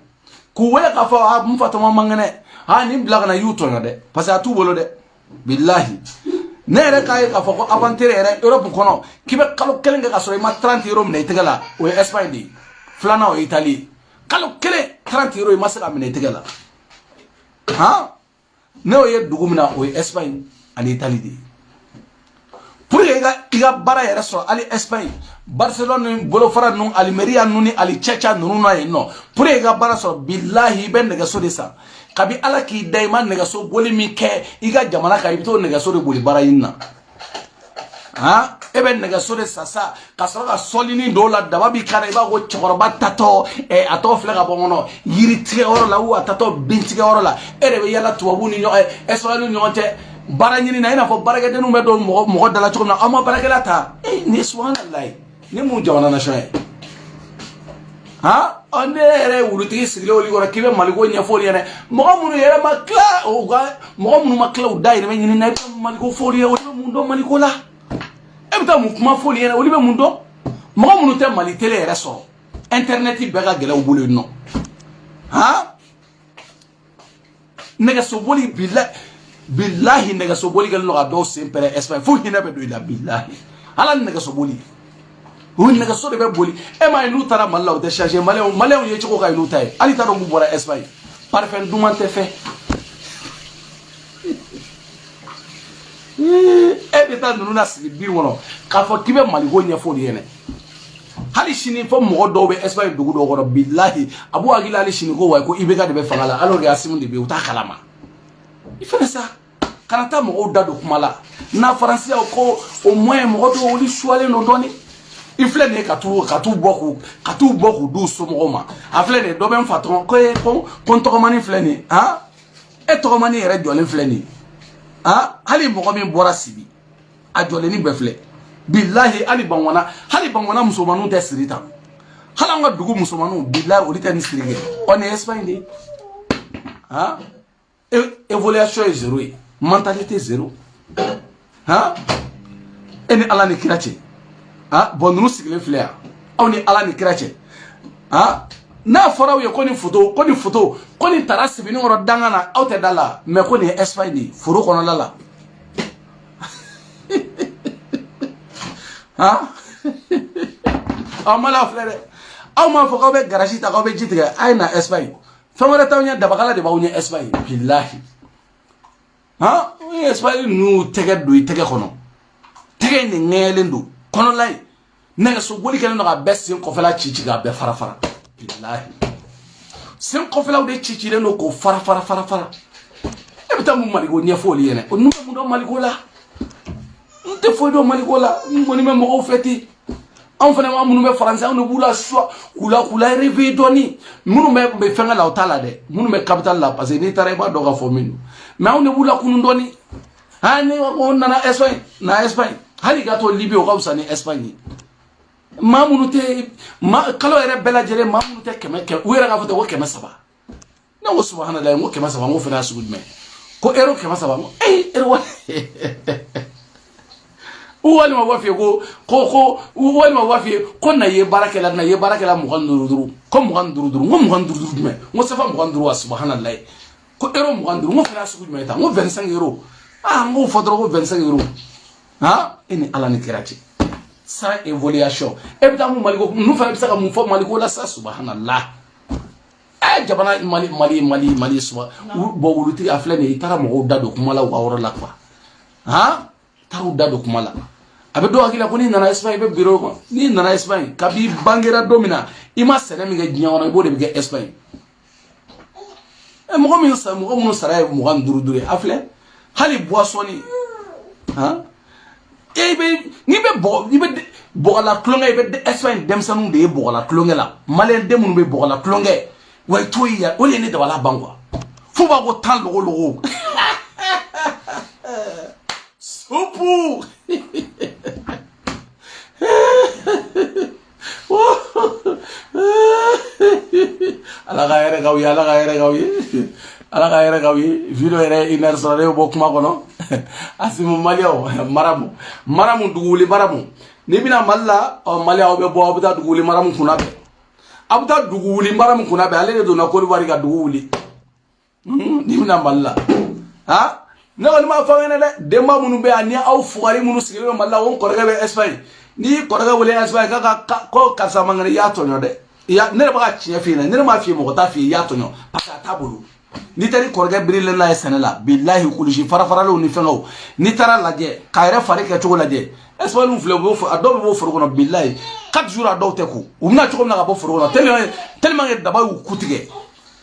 ku wala ka fa mu fatama mangane ni blaga na yuto na de parce que atu bolo de billahi ne re kay ka fa ko avantere re Europe kono kibe kalo kelen ga so ma 30 euro ne tegala o Espagne di flana o Italie kalo kelen 30 euro ma sala ne tegala ne o ye dugumina o Espagne ani Italie di pour iga bara yere so ali Espagne Barcelone bolo fara nun Almeria nuni ali Checha nunu na no pour iga bara so billahi ben nega so de sa kabi ala ki daiman nega so boli mi ke iga jamana ka ibto nega so de boli bara yinna eben nega so de sasa kasara ka solini do la daba bi kare ba go chokoroba tato ato flega bongono yiri tige oro la u atato bintige oro la erebe yala tuwabu ni nyo eswali nyo te bara nyini na ina fo barake denu me do mo dala chokna ama barake la ta ni subhanallah ni mu jawana na shoy onere wuruti sigile oli gora kibe maliko nya foli ene mo munu yere makla o ga mo munu makla o dai me nyini na maliko foli o mu do maliko la ebta mu kuma foli ene oli be mu do mo munu te mali tele yere so internet be ga gele o bolo no nega so boli billahi nega so boli gal no ga do sempre Espagne fu hina be do ila billahi ala nega so boli oui nega so de be boli e ma inu tara malla o de changer malais ye chiko ka inu tay ali taro mu bora Espagne parfait dumante fait e be ta nunu na sigi bir wono ka fo kibe mali go nya fo yene hali shini fo mo do be Espagne dugu do goro billahi abu agila ali shini go way ko ibe ga de be fangala alors ya simu de be uta kalama il fait ça kanata mo o dado kumala na français ko au moins mo do oli choale no doni il flène katu boku du somoma a flène do ben fatron ko to mani flène e to mani re jolin flène hali mo ko min bora sibi a joleni be flè billahi ali bangwana musomanu te sirita hala nga dugu musomanu billahi o lita ni sirige on est Espagne de évolution est zéro mentalité zéro eni ala ni kirache bon nous sigile fleur on est ala ni kirache na fora yo koni photo koni tarasi bini ngoro dangana auto dala mais koni Espagne ni furu kono lala amala fleur ma foka be garage ta ko be jitiga ay na Espagne famara tawnya dabakala de bawnya Espagne billahi Espagne nu tege do tege kono tege ni ngelendu kono lay nega so boli kala no ga besin ko fela chichi ga be fara billahi sen ko fela de chichi le no ko fara e bita mu mali go nyefo li yene o nu mu do mali go la nte fo do mali go la ngoni me mo feti on fana ma munu be français on bula so kula rêver doni munu be fenga la otala de munu be capital la parce que ni tare ba do ga fo minu mais on bula kunu doni hani on na Espagne hali gato Libye o kausa ni Espagne mamunute kalo yɛrɛ bɛɛ lajɛlen mamunute kɛmɛ u yɛrɛ k'a fɔ ten ko 300 ne ko subhanallah n ko 300 n ko fana sugu jumɛn ko euro 300 n ko euro walima b'a f'i ye ko walima b'a f'i ye ko na ye baarakɛla 25 ko 25 n ko 25 jumɛn n ko safa 25 wa subhanallah ko euro 25 n ko fana sugu jumɛn ta n ko 25 euros n ko fɔ dɔrɔn ko 25 euros e ni ala ni kira cɛ sans évaluation e bɛ taa mun Mali ko ninnu fana bɛ se ka mun fɔ Mali ko la sa subhanallah jamana Mali suba bon wulutigi a filɛ nin ye i taara mɔgɔw da don kuma la u ka yɔrɔ la quoi taara u da don kuma la a bɛ dɔw hakili la ko n'i nana Espagne i bɛ bureau kɔnɔ n'i nana Espagne kabi bangera don min na i ma sɛnɛ min kɛ diɲɛ kɔnɔ i b'o de bɛ kɛ Espagne mɔgɔ minnu sara ye 25 ye a filɛ hali boisson n'i bɛ bɔgɔla tulonkɛ i bɛ Espagne denmisɛnninw de ye bɔgɔla tulonkɛ la Malien den minnu bɛ bɔgɔla tulonkɛ wa i t'o ye o de ye ne dabala ban quoi fo b'a ko 10 logo supu ala ka yɛrɛ k'aw ye ala ka yɛrɛ k'aw ye video yɛrɛ une heure sɔrɔ ne bɔ kuma kɔnɔ Asimu Maliyɛnw Maramu dugu wuli Maramu n'i bɛna Mali la Maliyɛn aw bɛ bɔ aw bɛ taa dugu wuli Maramu kunna bɛɛ aw bɛ taa dugu wuli Maramu kunna bɛɛ ale de donna Côte d'Ivoire ka dugu wuli n'i bɛna Mali la ne kɔni m'a fɔ aw ɲɛna dɛ denba minnu bɛ yan ni aw fugari minnu sigilen bɛ Mali la o kɔrɔkɛ bɛ Espagne n'i kɔrɔkɛ wele Espagne ko karisa man kɛnɛ i y'a tɔɲɔ dɛ ne de b'a ka tiɲɛ f'i ɲɛna ne de m'a f'i ye mɔgɔ t'a f'i ye i y'a tɔɲɔ parce que a t'a bolo n'i taara i kɔrɔkɛ birilen n'a ye sɛnɛ la bilahi kulusi farafaralaw ni fɛngɛw n'i taara lajɛ k'a yɛrɛ fari kɛcogo lajɛ Espagne filɛ a dɔw bɛ bɔ foro kɔnɔ bilahi 4 jours a dɔw tɛ ko u bɛna cogo min na ka bɔ foro kɔnɔ tellement que daba y'u ku tigɛ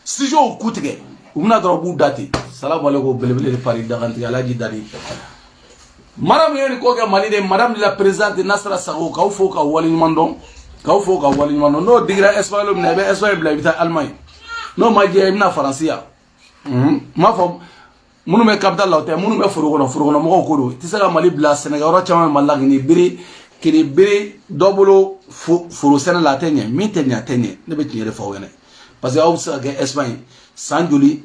studio y'u ku tigɛ u bɛna dɔrɔn b'u da ten salamu alaikum belebele de Paris dagantigi Alaji Dari Maramu ye nin ko kɛ Mali de madame de la présidente Nasra Sakho k'aw fo k'aw waleɲuman dɔn n'o digira Espagne minɛ i bɛ Espagne bila i bɛ taa Allemagne n'o ma jɛ i bɛna Faransi yan m'a fɔ minnu bɛ capitale la o tɛ minnu bɛ foro kɔnɔ mɔgɔw ko don i tɛ se ka Mali bila sɛnɛkɛyɔrɔ caman bɛ Mali la k'i bere dɔ bolo foro sɛnɛ la a tɛ ɲɛ min tɛ ɲɛ a tɛ ɲɛ ne bɛ tiɲɛ de fɔ aw ɲɛna parce que aw bɛ se ka kɛ Espagne san joli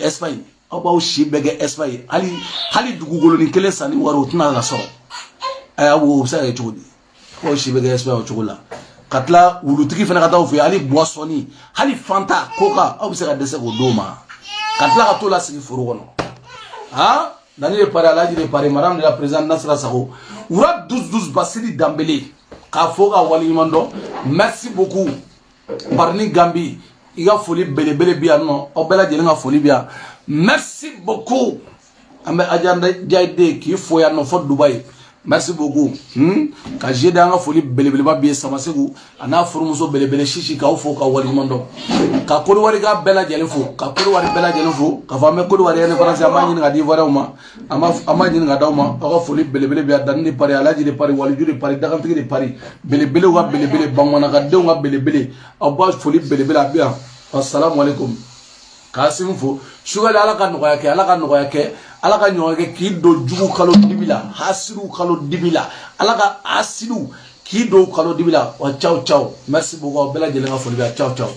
Espagne aw b'aw si bɛɛ kɛ Espagne hali dugukolonin kelen sanni wari o tɛna ka sɔrɔ o bɛ se ka kɛ cogo di aw si bɛ kɛ Espagne o cogo la ka tila wulutigi fana ka taa fɛ hali boisson hali Fanta Coca aw bɛ se ka dɛsɛ k'o d'o ma ka tila ka t'o la sigi foro kɔnɔ Dani de Paris Alaji de Paris madame de la présidente Nasra Sakho wura 12 Basili Dambele k'a fɔ ka waleɲuman dɔn merci beaucoup Barni Gambi i ka foli belebele bi yan nɔ aw bɛɛ lajɛlen ka foli bi yan merci beaucoup an bɛ Ajanda Jayide k'i fo yan nɔ fɔ Dubaï merci beaucoup ka jede an ka foli belebeleba bi ye Samasegu a n'a furumuso belebele Sisi k'aw fo ka waleɲuman dɔn ka Côte d'Ivoire ka bɛɛ lajɛlen fo ka Côte d'Ivoire bɛɛ lajɛlen fo k'a fɔ an bɛ Côte d'Ivoire ye indépendance an b'a ɲini ka di Ivoirien ma an b'a ɲini ka d'aw ma aw ka foli belebele bi yan Dani de Paris Alaji de Paris Waliju de Paris Dagantigi de Paris belebelew ka belebele Bamanakadenw ka belebele aw b'a foli belebele a bi yan assalamu alaikum Kasim fo sugali ala ka nɔgɔya kɛ ala ka ɲɔgɔn kɛ k'i don jugu kalo dibi la hasiru kalo dibi la ala ka asiru k'i don kalo dibi la wa ciao merci beaucoup bɛɛ lajɛlen ka foli bɛ yan ciao